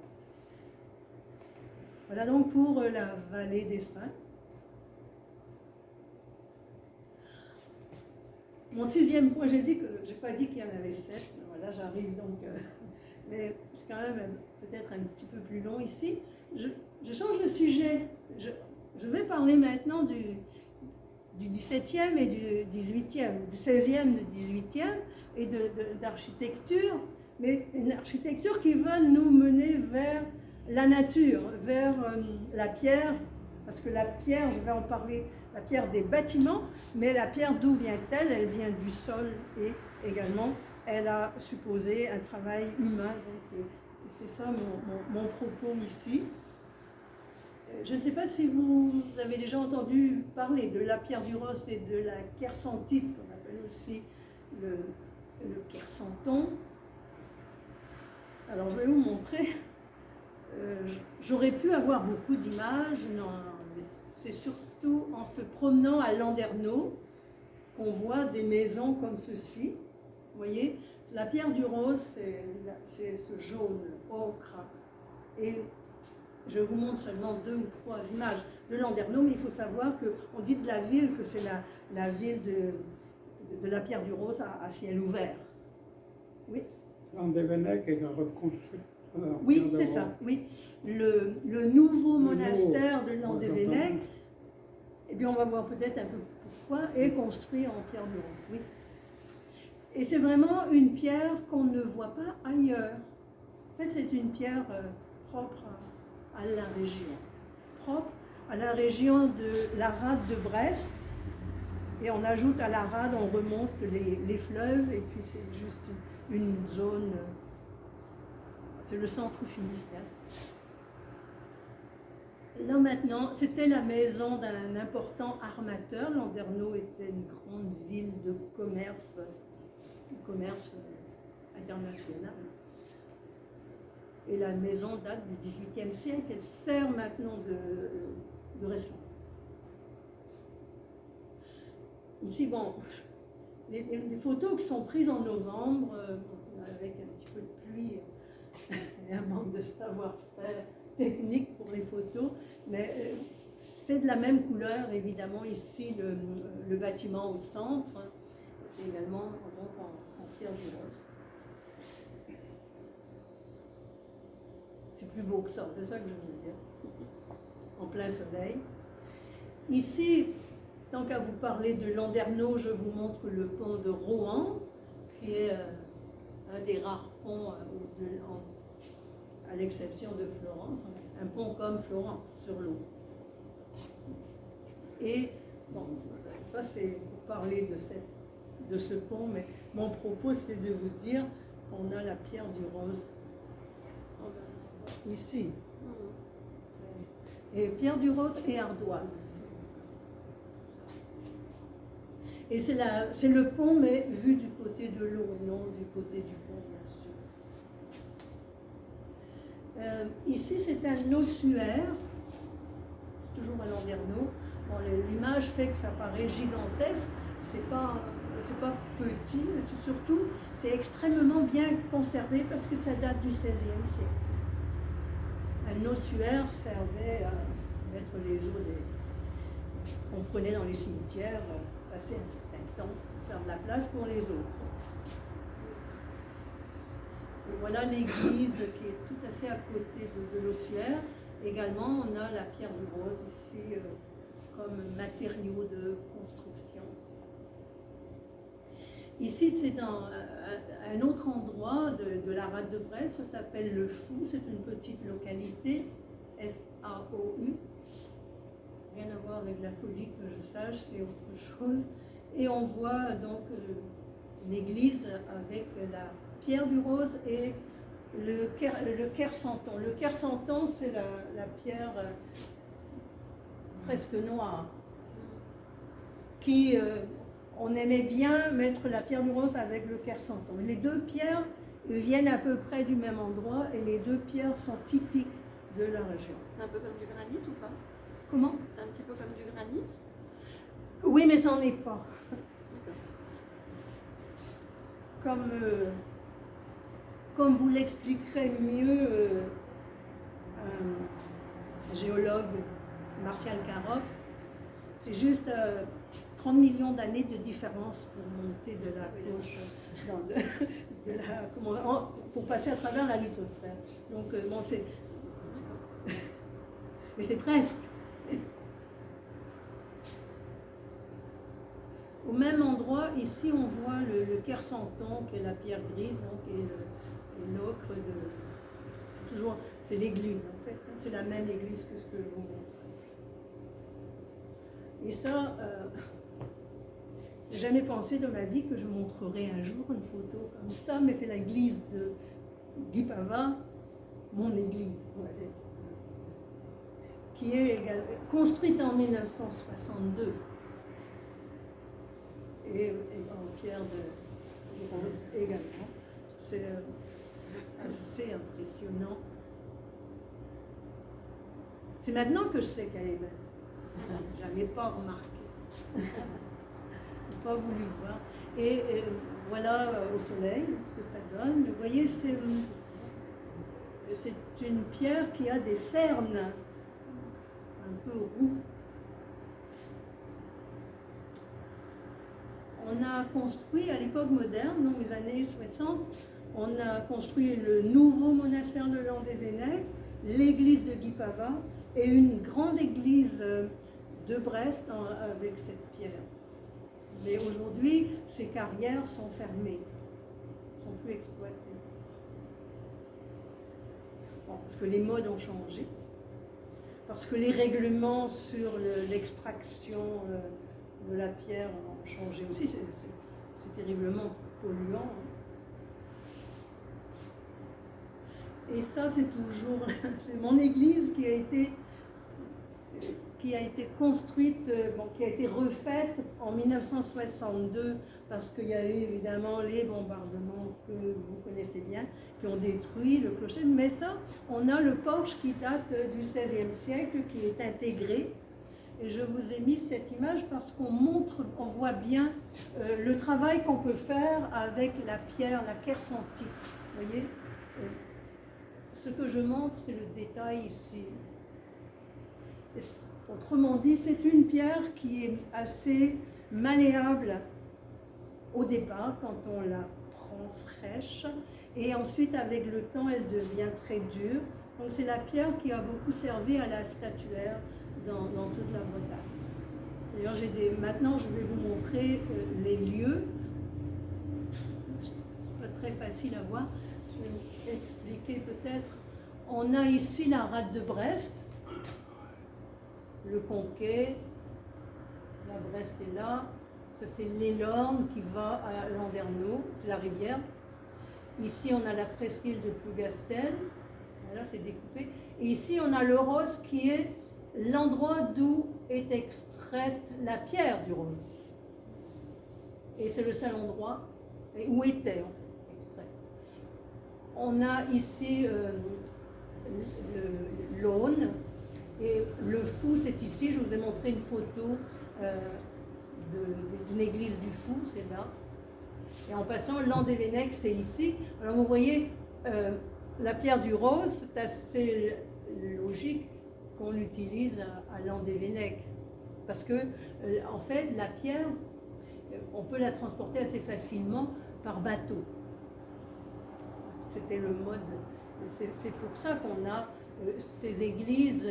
Voilà donc pour la vallée des Saints. Mon 6e point, j'ai pas dit qu'il y en avait 7. Voilà, j'arrive donc... mais c'est quand même peut-être un petit peu plus long ici. Je change de sujet. Je vais parler maintenant du 17e et du 18e, du 16e, du 18e et d'architecture, mais une architecture qui va nous mener vers la nature, vers la pierre, parce que la pierre, je vais en parler, la pierre des bâtiments, mais la pierre d'où vient-elle? Elle vient du sol et également elle a supposé un travail humain. Donc, c'est ça mon propos ici. Je ne sais pas si vous avez déjà entendu parler de la pierre du Ross et de la kersentite, qu'on appelle aussi le kersanton. Alors je vais vous montrer. J'aurais pu avoir beaucoup d'images, non, c'est surtout en se promenant à Landerneau qu'on voit des maisons comme ceci. Vous voyez, la pierre du Rose, c'est ce jaune ocre. Et je vous montre seulement 2 ou 3 images de Landerneau, mais il faut savoir qu'on dit de la ville que c'est la ville de la pierre du Rose à ciel ouvert. Oui. Landévennec est reconstruit. Oui, c'est ça, oui. Le nouveau monastère de Landévennec, eh bien on va voir peut-être un peu pourquoi, est construit en pierre du Rose, oui. Et c'est vraiment une pierre qu'on ne voit pas ailleurs. En fait, c'est une pierre propre à la région. Propre à la région de la rade de Brest. Et on ajoute à la rade, on remonte les fleuves, et puis c'est juste une zone, c'est le centre Finistère. Là maintenant, c'était la maison d'un important armateur. Landerneau était une grande ville de commerce international. Et la maison date du XVIIIe siècle. Elle sert maintenant de restaurant. Ici, bon, les photos qui sont prises en novembre, avec un petit peu de pluie et un manque de savoir-faire technique pour les photos, mais c'est de la même couleur, évidemment, ici, le bâtiment au centre, également donc en pierre du Rose. C'est plus beau que ça, c'est ça que je veux dire. En plein soleil. Ici, tant qu'à vous parler de Landerneau, je vous montre le pont de Rohan, qui est un des rares ponts, à l'exception de Florence, un pont comme Florence sur l'eau. Et bon, ça c'est pour parler de ce pont, mais mon propos c'est de vous dire qu'on a la pierre du Rose ici. Et pierre du Rose et ardoise. Et c'est le pont, mais vu du côté de l'eau et non du côté du pont, bien sûr. Ici, c'est un ossuaire, c'est toujours à Landerneau. Bon, l'image fait que ça paraît gigantesque, c'est pas petit, mais surtout, c'est extrêmement bien conservé parce que ça date du XVIe siècle. Un ossuaire servait à mettre les os qu'on prenait dans les cimetières, passer un certain temps pour faire de la place pour les autres. Et voilà l'église qui est tout à fait à côté de l'ossuaire. Également, on a la pierre du Rose ici comme matériau de construction. Ici, c'est dans un autre endroit de la rade de Brest, ça s'appelle Le Fou, c'est une petite localité, F-A-O-U. Rien à voir avec la folie que je sache, c'est autre chose. Et on voit donc l'église avec la pierre du Rose et le kersanton. Le kersanton, c'est la pierre presque noire qui... on aimait bien mettre la pierre du Rose avec le kersanton. Les deux pierres viennent à peu près du même endroit et les deux pierres sont typiques de la région. C'est un peu comme du granit ou pas? Comment? C'est un petit peu comme du granit? Oui, mais ça n'en est pas. Comme vous l'expliquerait mieux un géologue, Martial Karoff, c'est juste 30 millions d'années de différence pour monter de la couche, pour passer à travers la lithosphère. Donc, bon, c'est... Mais c'est presque. Au même endroit, ici, on voit le kersanton, qui est la pierre grise, donc, et l'ocre de... C'est l'église, en fait. C'est la même église que ce que je vous montre. Et ça, J'ai jamais pensé dans ma vie que je montrerais un jour une photo comme ça, mais c'est l'église de Guy Pavin, mon église, on va dire, qui est construite en 1962 et en pierre de bronze également. C'est assez impressionnant. C'est maintenant que je sais qu'elle est belle. Je n'avais pas remarqué. Je n'ai pas voulu voir. Et voilà au soleil ce que ça donne. Vous voyez, c'est une pierre qui a des cernes un peu roux. On a construit à l'époque moderne, dans les années 60, on a construit le nouveau monastère de Landévennec, l'église de Guy Pavin et une grande église de Brest avec cette pierre. Mais aujourd'hui, ces carrières sont fermées, ne sont plus exploitées. Bon, parce que les modes ont changé, parce que les règlements sur l'extraction de la pierre ont changé aussi, c'est terriblement polluant. Et ça, c'est toujours c'est mon église qui a été construite, qui a été refaite en 1962, parce qu'il y a eu évidemment les bombardements que vous connaissez bien, qui ont détruit le clocher. Mais ça, on a le porche qui date du XVIe siècle, qui est intégré. Et je vous ai mis cette image parce qu'on montre, on voit bien le travail qu'on peut faire avec la pierre, la quercentique. Vous voyez, ce que je montre, c'est le détail ici. Autrement dit, c'est une pierre qui est assez malléable au départ, quand on la prend fraîche, et ensuite, avec le temps, elle devient très dure. Donc, c'est la pierre qui a beaucoup servi à la statuaire dans toute la Bretagne. D'ailleurs, maintenant, je vais vous montrer les lieux. C'est pas très facile à voir. Je vais vous expliquer peut-être. On a ici la rade de Brest, le Conquet, la Brest est là. Ça, c'est l'Élorne qui va à Landerneau, c'est la rivière. Ici, on a la presqu'île de Plougastel. Voilà, c'est découpé. Et ici, on a le Rose qui est l'endroit d'où est extraite la pierre du rose. Et c'est le seul endroit où était en fait extraite. On a ici l'Aune, et le Fou, c'est ici. Je vous ai montré une photo d'une église du Fou, c'est là. Et en passant, Landévennec, c'est ici. Alors vous voyez, la pierre du rose, c'est assez logique qu'on l'utilise à Landévennec. Parce que, en fait, la pierre, on peut la transporter assez facilement par bateau. C'était le mode. C'est pour ça qu'on a ces églises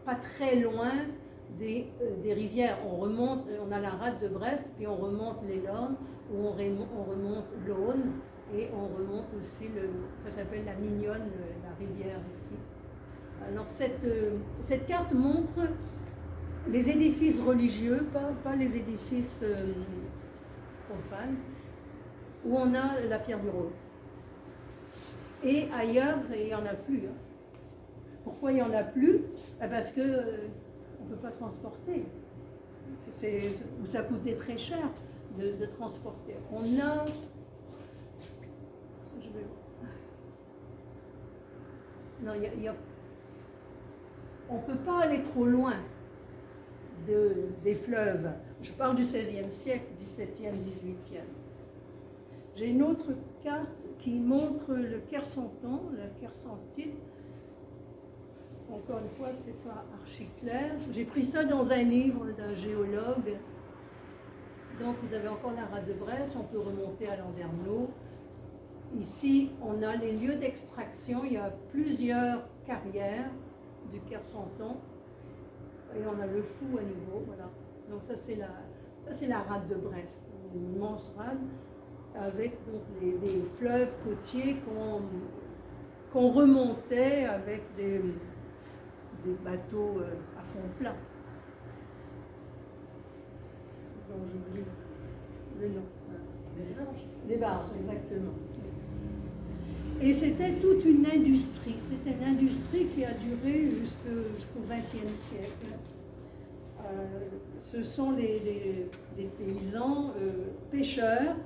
pas très loin des rivières. On remonte, on a la rade de Brest, puis on remonte l'Élorne, ou on remonte l'Aune, et on remonte aussi, ça s'appelle la Mignonne, la rivière ici. Alors cette carte montre les édifices religieux, pas les édifices profanes, où on a la pierre du rose. Et ailleurs, il n'y en a plus. Hein. Pourquoi il n'y en a plus? Parce qu'on ne peut pas transporter. Ça coûtait très cher de transporter. On a... Non, on ne peut pas aller trop loin des fleuves. Je parle du XVIe siècle, XVIIe, XVIIIe. J'ai une autre carte qui montre le Quercenton, la Quercentite. Encore une fois, c'est pas archi clair. J'ai pris ça dans un livre d'un géologue. Donc vous avez encore la rade de Brest, on peut remonter à Landerneau. Ici, on a les lieux d'extraction. Il y a plusieurs carrières du Quercenton. Et on a le Fou à nouveau, voilà. Donc ça c'est la rade de Brest, une immense rade avec donc des fleuves côtiers qu'on remontait avec des bateaux à fond plat. dont j'oublie le nom. Voilà. Des barges, exactement. Et c'était toute une industrie. C'était une industrie qui a duré jusqu'au XXe siècle. Ce sont des paysans pêcheurs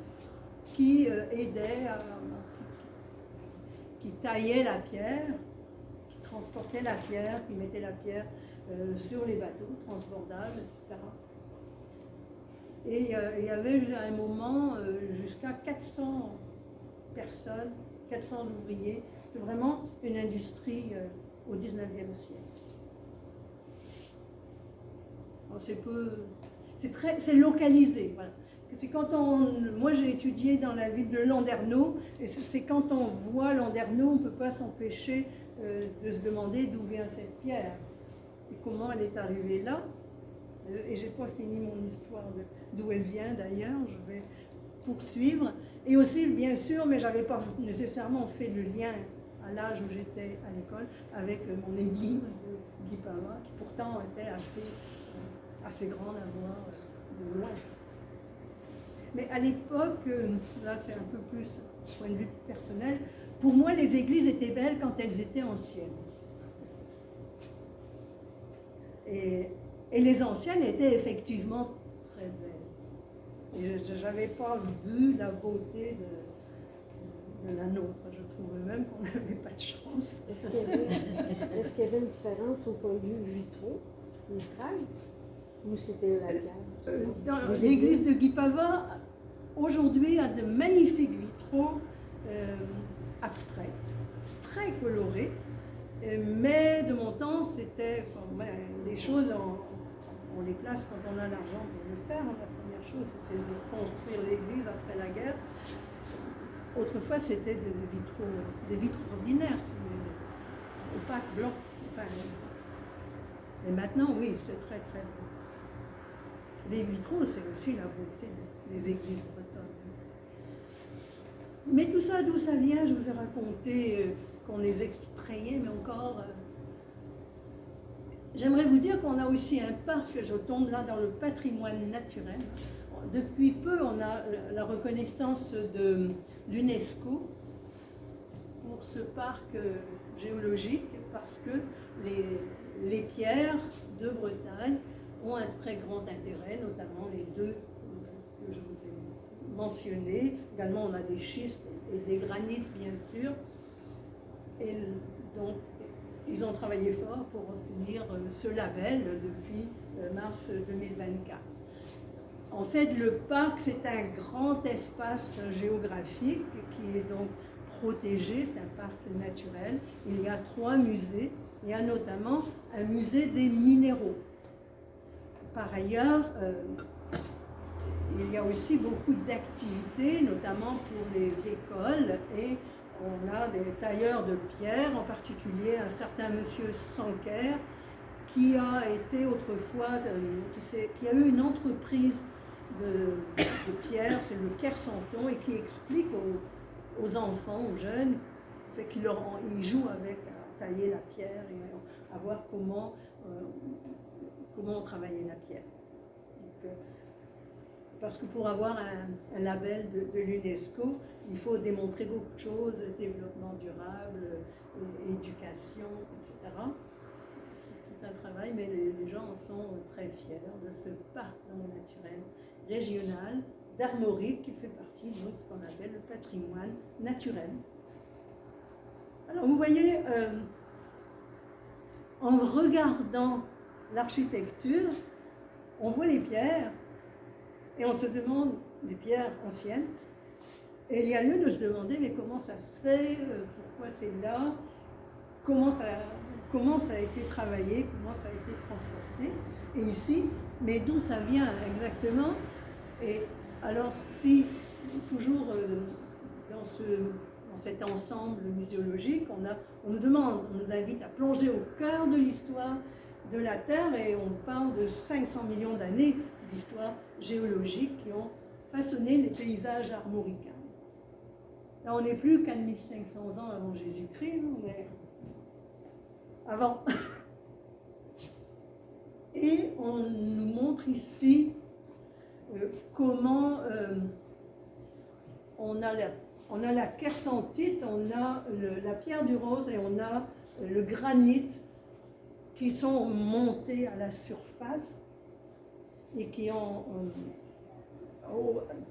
qui aidaient, qui taillaient la pierre, qui transportaient la pierre, qui mettaient la pierre sur les bateaux, transbordables, etc. Et il y avait à un moment jusqu'à 400 personnes, 400 ouvriers. C'était vraiment une industrie au XIXe siècle. C'est localisé. Voilà. C'est quand moi j'ai étudié dans la ville de Landerneau, et c'est quand on voit Landerneau, on ne peut pas s'empêcher de se demander d'où vient cette pierre et comment elle est arrivée là. Et j'ai pas fini mon histoire d'où elle vient d'ailleurs, je vais poursuivre. Et aussi, bien sûr, mais j'avais pas nécessairement fait le lien à l'âge où j'étais à l'école avec mon église de Guipava, qui pourtant était assez grande à voir de loin. Mais à l'époque, là c'est un peu plus point de vue personnel, pour moi les églises étaient belles quand elles étaient anciennes. Et les anciennes étaient effectivement très belles. Je n'avais pas vu la beauté de la nôtre. Je trouvais même qu'on n'avait pas de chance. Est-ce qu'il y avait une différence au point de vue vitraux, vitrail, ou c'était la pierre? L'église de Guipava, aujourd'hui, a de magnifiques vitraux abstraits, très colorés. Mais de mon temps, c'était les choses, on les place quand on a l'argent pour le faire. La première chose, c'était de construire l'église après la guerre. Autrefois, c'était des vitres ordinaires, opaques, blancs. Enfin, et maintenant, oui, c'est très très beau. Les vitraux, c'est aussi la beauté des églises bretonnes. Mais tout ça, d'où ça vient? Je vous ai raconté qu'on les extrayait, mais encore... J'aimerais vous dire qu'on a aussi un parc, je tombe là dans le patrimoine naturel. Depuis peu, on a la reconnaissance de l'UNESCO pour ce parc géologique, parce que les pierres de Bretagne ont un très grand intérêt, notamment les deux que je vous ai mentionnés. Également, on a des schistes et des granites, bien sûr. Et donc, ils ont travaillé fort pour obtenir ce label depuis mars 2024. En fait, le parc, c'est un grand espace géographique qui est donc protégé, c'est un parc naturel. Il y a 3 musées. Il y a notamment un musée des minéraux. Par ailleurs, il y a aussi beaucoup d'activités, notamment pour les écoles, et on a des tailleurs de pierre, en particulier un certain monsieur Sanker, qui a été autrefois, qui a eu une entreprise de pierre, c'est le Kersanton, et qui explique aux enfants, aux jeunes, fait qu'il ils jouent avec à tailler la pierre et à voir comment on travaillait la pierre. Donc, parce que pour avoir un label de l'UNESCO, il faut démontrer beaucoup de choses, développement durable, éducation, etc. C'est tout un travail, mais les gens en sont très fiers de ce parc naturel régional d'Armorique qui fait partie de ce qu'on appelle le patrimoine naturel. Alors vous voyez, en regardant l'architecture, on voit les pierres et on se demande, des pierres anciennes, et il y a lieu de se demander, mais comment ça se fait, pourquoi c'est là, comment ça a été travaillé, comment ça a été transporté, et ici, mais d'où ça vient exactement. Et alors si, toujours dans cet ensemble muséologique, on nous demande, on nous invite à plonger au cœur de l'histoire de la Terre, et on parle de 500 millions d'années d'histoire géologique qui ont façonné les paysages armoricains. Là, on n'est plus qu'à 1500 ans avant Jésus-Christ, mais avant. Et on nous montre ici comment on a la kersantite, on a la pierre du rose et on a le granit qui sont montés à la surface et qui ont,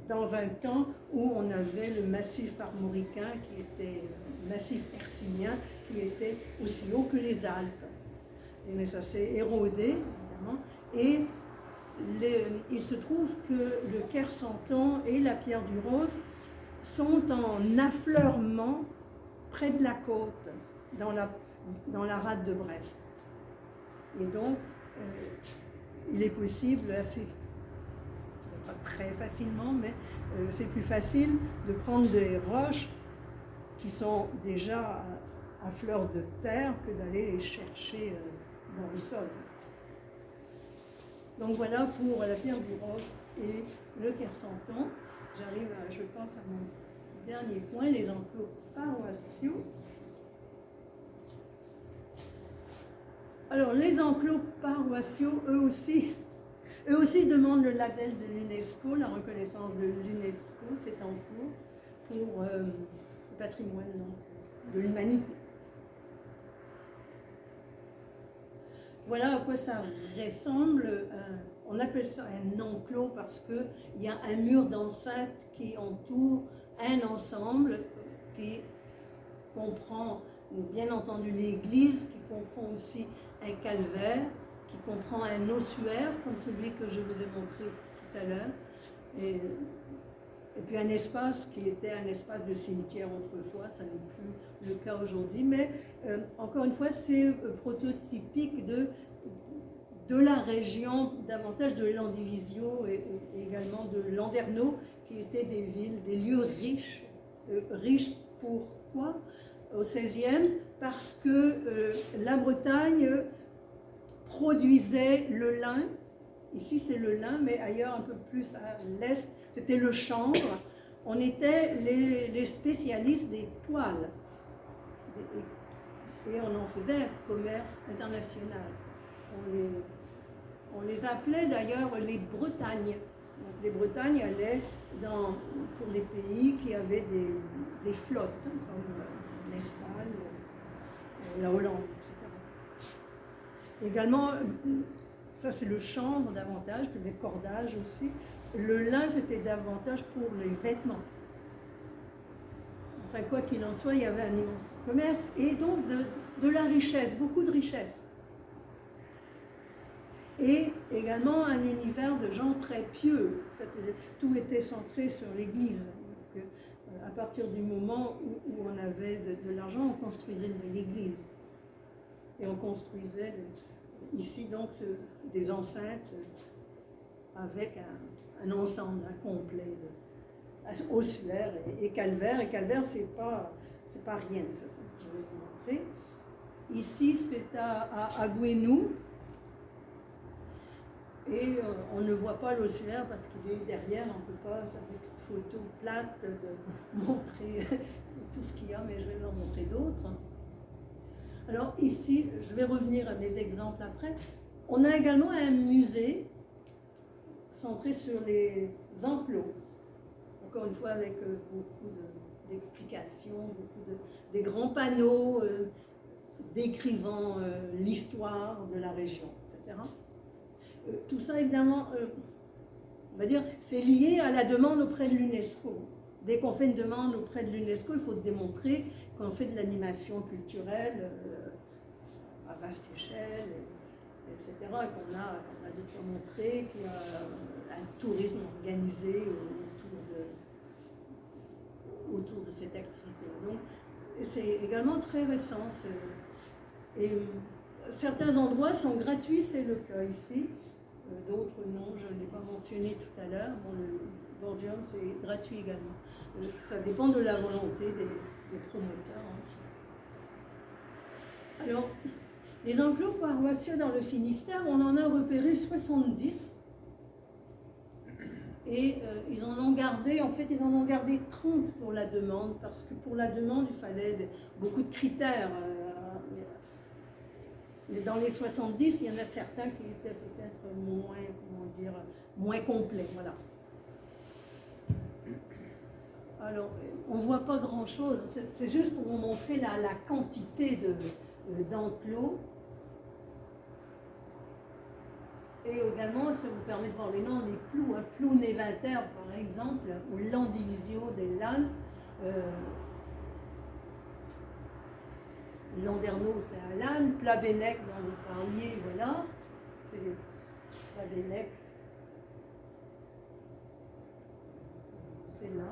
dans un temps où on avait le massif armoricain qui était massif hercynien qui était aussi haut que les Alpes. Mais ça s'est érodé, évidemment, et il se trouve que le Kersanton et la pierre du rose sont en affleurement près de la côte, dans la rade de Brest. Et donc, il est possible, assez, pas très facilement, mais c'est plus facile de prendre des roches qui sont déjà à fleur de terre que d'aller les chercher dans le sol. Donc voilà pour la pierre du rose et le Kersanton. J'arrive, je pense, à mon dernier point, les enclos paroissiaux. Alors, les enclos paroissiaux, eux aussi demandent le label de l'UNESCO, la reconnaissance de l'UNESCO, c'est en cours pour le patrimoine donc, de l'humanité. Voilà à quoi ça ressemble. On appelle ça un enclos parce qu'il y a un mur d'enceinte qui entoure un ensemble qui comprend bien entendu l'église, qui comprend aussi un calvaire, qui comprend un ossuaire comme celui que je vous ai montré tout à l'heure, et puis un espace qui était un espace de cimetière autrefois, ça n'est plus le cas aujourd'hui, mais encore une fois c'est prototypique de la région, davantage de Landivisiau et également de Landerneau, qui étaient des villes, des lieux riches. Riches pourquoi au XVIe? Parce que la Bretagne produisait le lin. Ici c'est le lin, mais ailleurs un peu plus à l'est, c'était le chanvre. On était les spécialistes des toiles. Et on en faisait un commerce international. On les appelait d'ailleurs les Bretagnes. Donc, les Bretagnes allaient pour les pays qui avaient des flottes, comme l'Espagne, la Hollande, etc. Également, ça c'est le chanvre davantage, que les cordages aussi. Le lin c'était davantage pour les vêtements. Enfin, quoi qu'il en soit, il y avait un immense commerce et donc de la richesse, beaucoup de richesse. Et également un univers de gens très pieux. Tout était centré sur l'Église. Donc, à partir du moment où on avait de l'argent, on construisait l'église. Et on construisait ici donc des enceintes avec un ensemble complet ossuaire et calvaire. Et calvaire, c'est pas rien, ça, je vais vous montrer. Ici, c'est à Gouenou. Et on ne voit pas l'ossuaire parce qu'il est derrière, on ne peut pas, ça fait une photo plate de montrer tout ce qu'il y a, mais je vais vous en montrer d'autres. Alors ici, je vais revenir à mes exemples après. On a également un musée centré sur les enclos. Encore une fois, avec beaucoup d'explications, des grands panneaux décrivant l'histoire de la région, etc. Tout ça, évidemment, on va dire, c'est lié à la demande auprès de l'UNESCO. Dès qu'on fait une demande auprès de l'UNESCO, il faut démontrer qu'on fait de l'animation culturelle à vaste échelle, etc. Et qu'on a de quoi montrer qu'il y a un tourisme organisé autour de cette activité. Donc, c'est également très récent. Et certains endroits sont gratuits, c'est le cas ici. D'autres non, je ne l'ai pas mentionné tout à l'heure. Bon, le Borgium, c'est gratuit également. Ça dépend de la volonté des promoteurs. Alors, les enclos paroissiaux dans le Finistère, on en a repéré 70. Et ils en ont gardé 30 pour la demande, parce que pour la demande, il fallait beaucoup de critères. Mais dans les 70, il y en a certains qui étaient peut-être moins complets. Voilà. Alors, on ne voit pas grand-chose. C'est juste pour vous montrer la quantité d'enclos. Et également, ça vous permet de voir les noms des plous. Un plou névinter, par exemple, ou l'andivisio des lannes. Landerneau, c'est un lanne. Plavennec, dont vous parliez, voilà. C'est Plavennec. C'est là.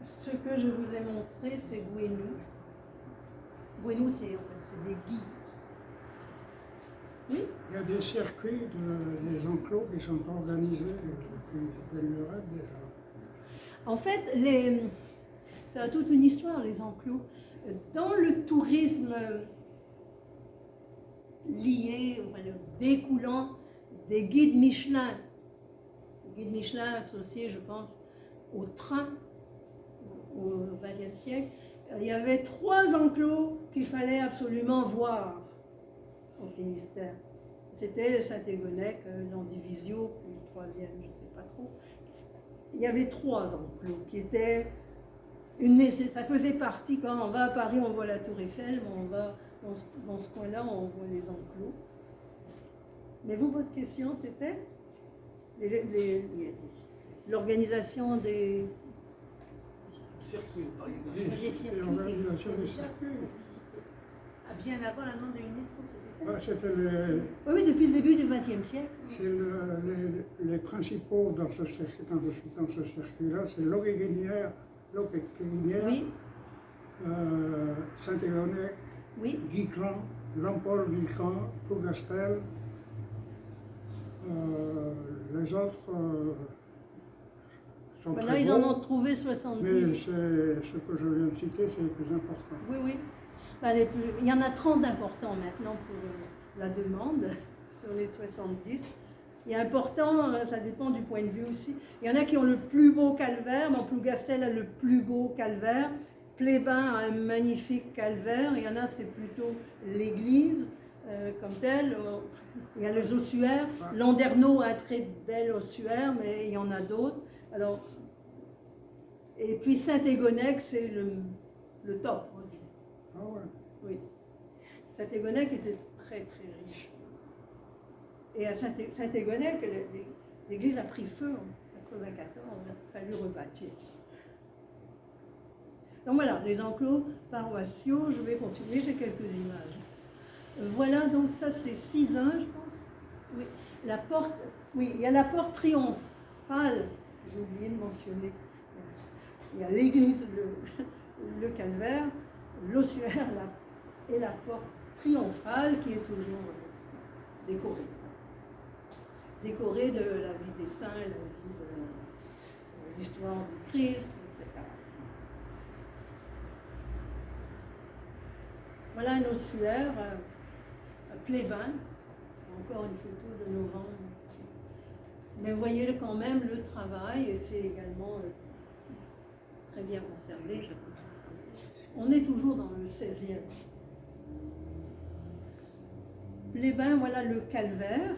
Ce que je vous ai montré, c'est Gouenou. Gouenou, c'est des guides. Oui. Il y a des circuits, des enclos qui sont organisés depuis belle lurette déjà. En fait, ça a toute une histoire, les enclos. Dans le tourisme lié, découlant des guides Michelin, associés, je pense, au train au XXe siècle, il y avait 3 enclos qu'il fallait absolument voir au Finistère. C'était le Saint-Égonec, l'Andivisio, puis le 3e, je ne sais pas trop. Il y avait 3 enclos qui étaient ça faisait partie, quand on va à Paris, on voit la Tour Eiffel, mais on va dans ce coin-là, on voit les enclos. Mais vous, votre question, c'était l'organisation des circuits, par exemple. Les circuits L'organisation des déjà circuits. bien avant la demande de l'UNESCO, c'était ça? Bah, c'était Oui, depuis le début du XXe siècle. c'est les principaux dans ce circuit-là, c'est l'Auguinière, Oui, Saint-Égonec, oui. Guicran, Jean-Paul Guicran, Plougastel. Les autres sont Ben là, très ils en beaux, ont trouvé mais 70. ce que je viens de citer, c'est le plus important. Oui, oui. Ben, il y en a 30 importants maintenant pour la demande sur les 70. Il y a important, ça dépend du point de vue aussi. Il y en a qui ont le plus beau calvaire. Bon, Plougastel a le plus beau calvaire. Plébin a un magnifique calvaire. Il y en a, c'est plutôt l'église comme telle. Il y a les ossuaires. Landerneau a un très bel ossuaire, mais il y en a d'autres. Alors, et puis Saint-Égonec, c'est le top, on dit. Ah ouais. Oui. Saint-Égonec était très très riche. Et à Saint-Égonec, l'église a pris feu en 1994, il a fallu rebâtir. Donc voilà, les enclos paroissiaux, je vais continuer, j'ai quelques images. Voilà, donc ça c'est 6-1, je pense. Oui, la porte, oui, il y a la porte triomphale, j'ai oublié de mentionner. Il y a l'église, le calvaire, l'ossuaire et la porte triomphale qui est toujours décorée. Décorée de la vie des saints, la vie de l'histoire du Christ, etc. Voilà un ossuaire, Plébin, encore une photo de novembre. Mais vous voyez quand même le travail, et c'est également très bien conservé. On est toujours dans le 16e. Plébin, voilà le calvaire,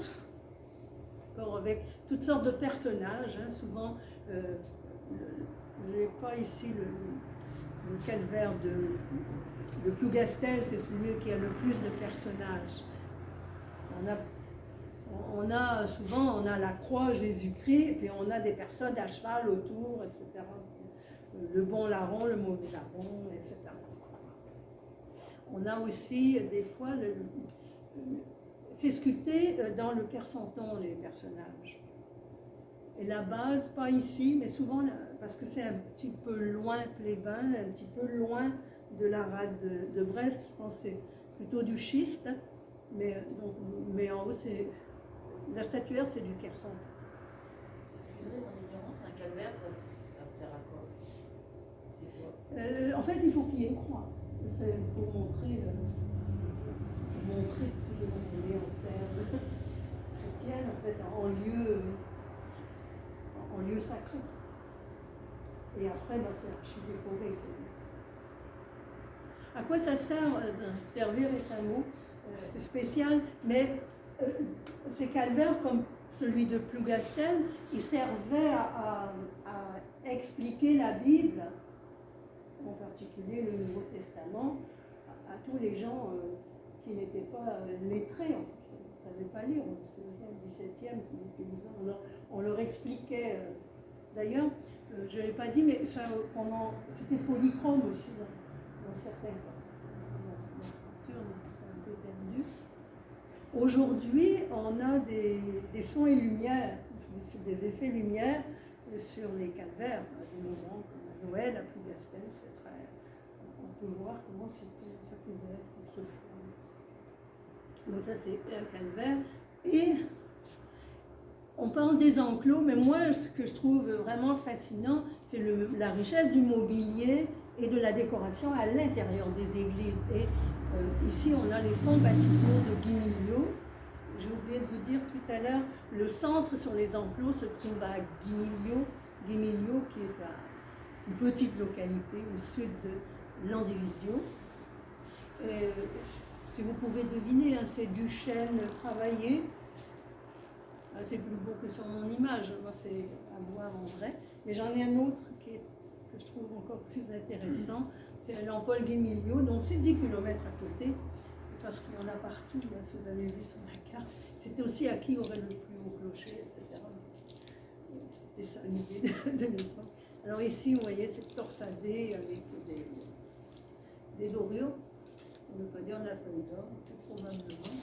encore avec toutes sortes de personnages. Hein, souvent, je n'ai pas ici le calvaire de Plougastel, c'est celui qui a le plus de personnages. Souvent, on a la croix Jésus-Christ, et puis on a des personnes à cheval autour, etc. Le bon larron, le mauvais larron, etc. On a aussi, des fois, c'est sculpté dans le Quercenton, les personnages. Et la base, pas ici, mais souvent, parce que c'est un petit peu loin, Plébin, un petit peu loin de la rade de Brest, je pense que c'est plutôt du schiste, mais en haut, la statuaire, c'est du Quercenton. Excusez mon ignorance, un calvaire, ça sert à quoi? En fait, il faut qu'il y ait une croix. C'est pour montrer que on est en terre chrétienne, en fait, en lieu sacré. Et après, c'est archi décoré. À quoi ça sert? Servir est un mot spécial, mais ces calvaires, comme celui de Plougastel, il servait à expliquer la Bible, en particulier le Nouveau Testament, à tous les gens qui n'étaient pas lettrés, en fait, qui ne savaient pas lire. C'est le 17e, tous les paysans. On leur expliquait. D'ailleurs, je ne l'ai pas dit, mais ça, c'était polychrome aussi dans certains cas. La structure, c'est un peu perdu. Aujourd'hui, on a des sons et lumières, des effets lumière sur les calvaires, des moments comme à Noël, à Plougastel, c'est très. On peut voir comment ça pouvait être autrefois. Donc ça, c'est un calvaire. Et on parle des enclos, mais moi, ce que je trouve vraiment fascinant, c'est la richesse du mobilier et de la décoration à l'intérieur des églises. Et ici, on a les fonds baptismaux de Guimiliau. J'ai oublié de vous dire tout à l'heure, le centre sur les enclos se trouve à Guimiliau, qui est une petite localité au sud de Landivisiau. Si vous pouvez deviner, hein, c'est du chêne travaillé. C'est plus beau que sur mon image, moi c'est à voir en vrai. Mais j'en ai un autre que je trouve encore plus intéressant, c'est l'Ampol Guimiliau, donc c'est 10 km à côté, parce qu'il y en a partout, là, si vous avez vu sur la carte. C'était aussi à qui aurait le plus haut clocher, etc. C'était ça l'idée de l'époque. Alors ici, vous voyez, c'est torsadé avec des dorures, on ne peut pas dire de la feuille d'or, c'est probablement.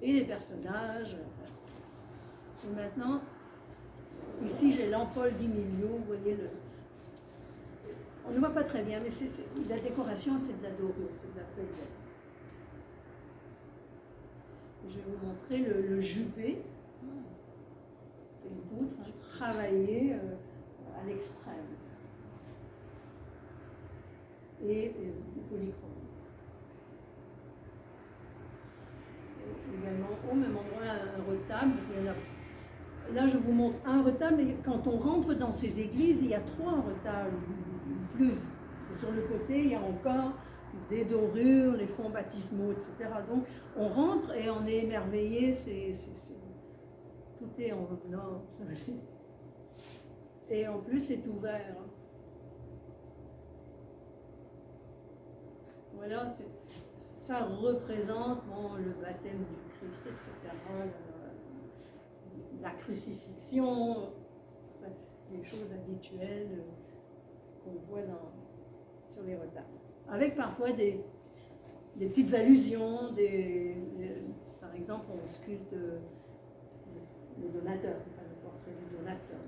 Et les personnages. Et maintenant, ici j'ai l'Ampol Guimiliau, vous voyez, on ne voit pas très bien, mais la décoration c'est de la dorure, c'est de la feuille d'or. Je vais vous montrer le jupé, c'est une poutre travaillée à l'extrême. Et du polychrome. Également au même endroit un retable. Là, je vous montre un retable, mais quand on rentre dans ces églises, il y a 3 retables plus. Et sur le côté, il y a encore des dorures, les fonds baptismaux, etc. Donc, on rentre et on est émerveillé. Tout est en or. Et en plus, c'est ouvert. Voilà, ça représente le baptême du Christ, etc., la crucifixion, les choses habituelles qu'on voit sur les retables. Avec parfois des petites allusions, par exemple, on sculpte le donateur, enfin le portrait du donateur.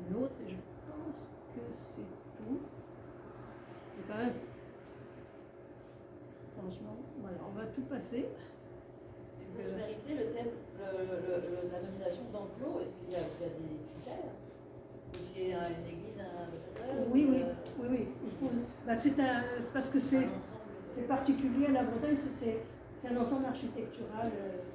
Une autre, et je pense que c'est tout. C'est quand même. Franchement, voilà, on va tout passer. Pour se mériter le thème, la nomination d'enclos, est-ce qu'il y a des critères? C'est une église, un hôtel? Oui. C'est parce que c'est particulier à la Bretagne, c'est un ensemble architectural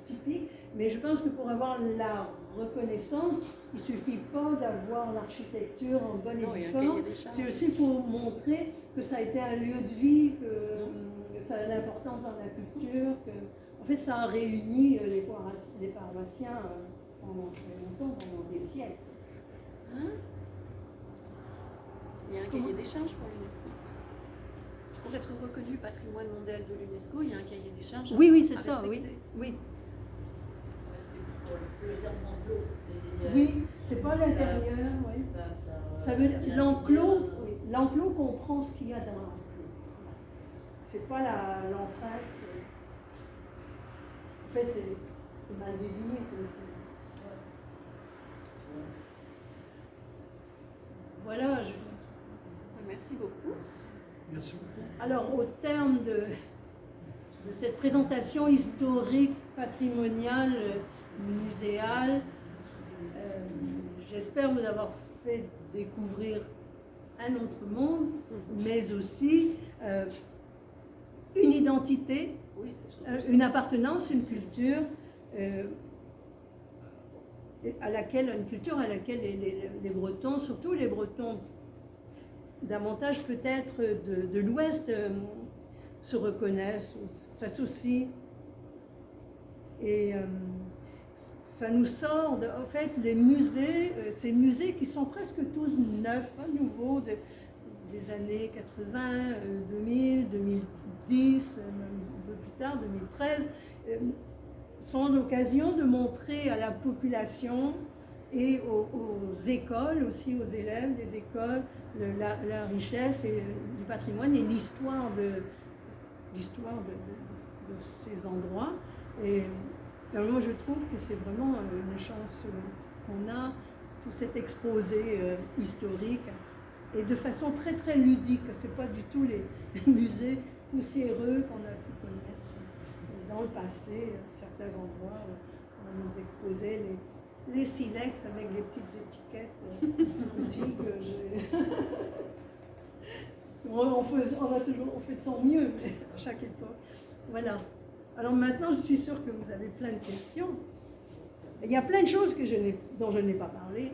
typique, mais je pense que pour avoir la reconnaissance, il ne suffit pas d'avoir l'architecture en bonne et due forme. C'est aussi pour montrer que ça a été un lieu de vie, que ça a l'importance dans la culture, en fait ça a réuni les paroissiens pendant très longtemps, pendant des siècles. Hein? Il y a un cahier des charges pour l'UNESCO. Pour être reconnu patrimoine mondial de l'UNESCO, il y a un cahier des charges. Oui, c'est à ça, respecter. oui. Le terme enclos. Oui, c'est pas l'intérieur, oui. Ça veut dire l'enclos comprend ce qu'il y a dans l'enclos. C'est pas l'enceinte. En fait, c'est mal désigné. Voilà, Merci beaucoup. Merci beaucoup. Alors, au terme de cette présentation historique, patrimoniale, muséale, j'espère vous avoir fait découvrir un autre monde, mais aussi une identité, Oui, une appartenance, une culture à laquelle les Bretons, surtout les Bretons, davantage peut-être de l'Ouest, se reconnaissent, s'associent. Et ça nous sort, en fait, les musées, ces musées qui sont presque tous neufs, nouveaux, des années 80, 2000, 2010, même un peu plus tard, 2013, sont l'occasion de montrer à la population et aux écoles, aussi aux élèves des écoles, la richesse du patrimoine et l'histoire de ces endroits. Et moi, je trouve que c'est vraiment une chance qu'on a, tout cet exposé historique, et de façon très très ludique. C'est pas du tout les musées poussiéreux qu'on a pu connaître dans le passé. Certains endroits, on nous exposait les silex avec les petites étiquettes boutiques. On fait de son mieux, mais à chaque époque. Voilà. Alors maintenant, je suis sûre que vous avez plein de questions. Il y a plein de choses dont je n'ai pas parlé.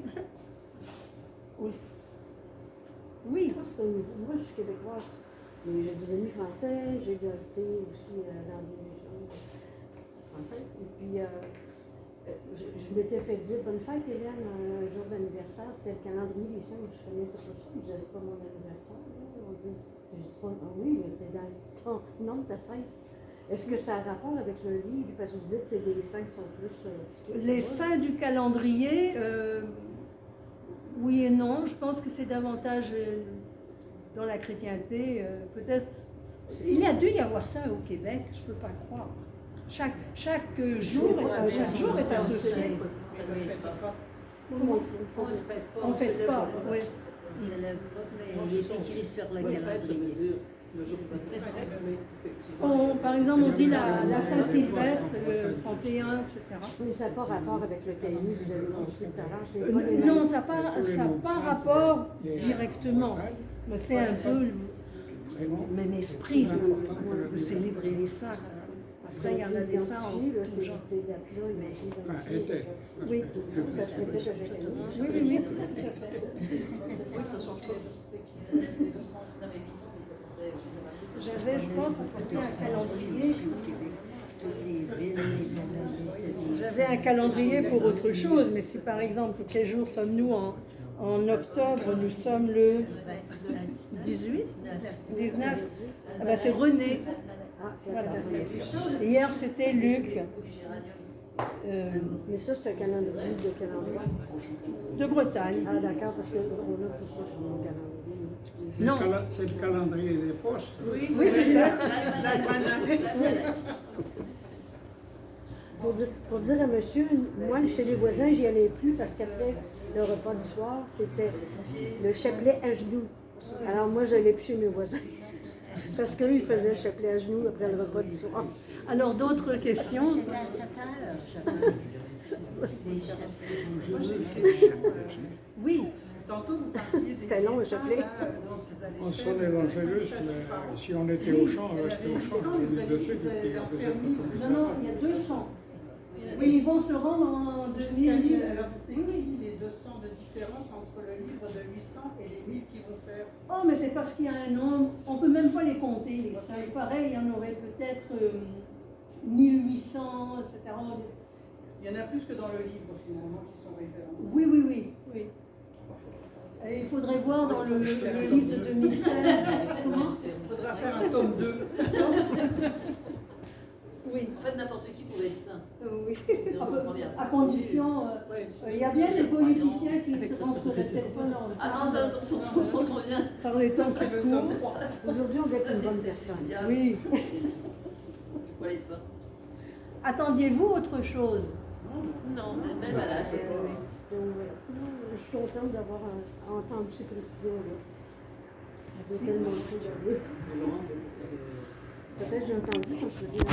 Oui. Moi, je suis québécoise, mais j'ai des amis français, j'ai été aussi dans des régions françaises. Et puis, je m'étais fait dire bonne fête, Hélène, un jour d'anniversaire, c'était le calendrier des saints. Je connaissais pas ça, je disais c'est pas mon anniversaire. On dit, je dis pas, ah oui, mais t'es dans ton nom de ta sainte. Est-ce que ça a rapport avec le livre? Parce que vous dites que les saints sont plus... les saints du calendrier, oui et non. Je pense que c'est davantage dans la chrétienté. Peut-être. Il y a dû y avoir ça au Québec, je ne peux pas croire. Chaque jour est associé. Non, On ne fait pas. Oui. Il est écrit sur le calendrier. Par exemple, on dit la Saint-Sylvestre, le 31, etc. mais ça n'a pas rapport avec le cahier que vous avez montré tout à l'heure. Non, ça n'a pas rapport directement. Mais c'est un peu le même esprit de célébrer les saints. Après, il y en a des saints en tout genre. Oui, ça se répète à chaque année. Oui, tout à fait. J'avais, je pense, apporté un calendrier. J'avais un calendrier pour autre chose, mais si par exemple, quel jour sommes-nous en octobre? Nous sommes le 18, 19. Ah ben, c'est René. Voilà. Hier, c'était Luc. Mais ça, c'est un calendrier de quel endroit? De Bretagne. Ah, d'accord, parce qu'on a tout ça sur mon calendrier. Non. C'est le calendrier des postes. Oui, c'est ça. Pour dire à monsieur, moi, chez les voisins, j'y allais plus parce qu'après le repas du soir, c'était le chapelet à genoux. Alors moi, je n'allais plus chez mes voisins. Parce qu'eux, ils faisaient le chapelet à genoux après le repas du soir. Alors, d'autres questions? C'était à 7 heures. Oui. Tantôt, vous parliez des C'était long, le dessins, chapelet. là, dont vous avez En fait son le- évangéliste, si on était au champ, on restait au champ. On est dessus, puis on faisait pas comme ça. Non, il y a 200. Oui, ils vont se rendre en Jusqu'à 2000. 1000, alors c'est qui les 200 de différence entre le livre de 800 et les 1000 qui vont faire? Oh, mais c'est parce qu'il y a un nombre, on ne peut même pas les compter, les saints. Pareil, il y en aurait peut-être 1800, etc. Il y en a plus que dans le livre finalement qui sont référencés. Oui. Et il faudrait voir dans le livre de 2016. Comment? Il faudra faire un tome 2. Oui. En fait, n'importe qui pourrait être saint. Oui. Première. À condition. Il y a bien des politiciens qui rentreraient peut-être pas dans le Ah non, ça, sont trop bien. par les temps qui courent. Aujourd'hui, on va être une bonne personne. Oui. Voilà ça. Attendiez-vous autre chose? Non, c'est une belle balade. Donc, voilà. Je suis contente d'avoir entendu ces précisions-là. Il y avait tellement de choses à dire. Peut-être j'ai entendu quand je faisais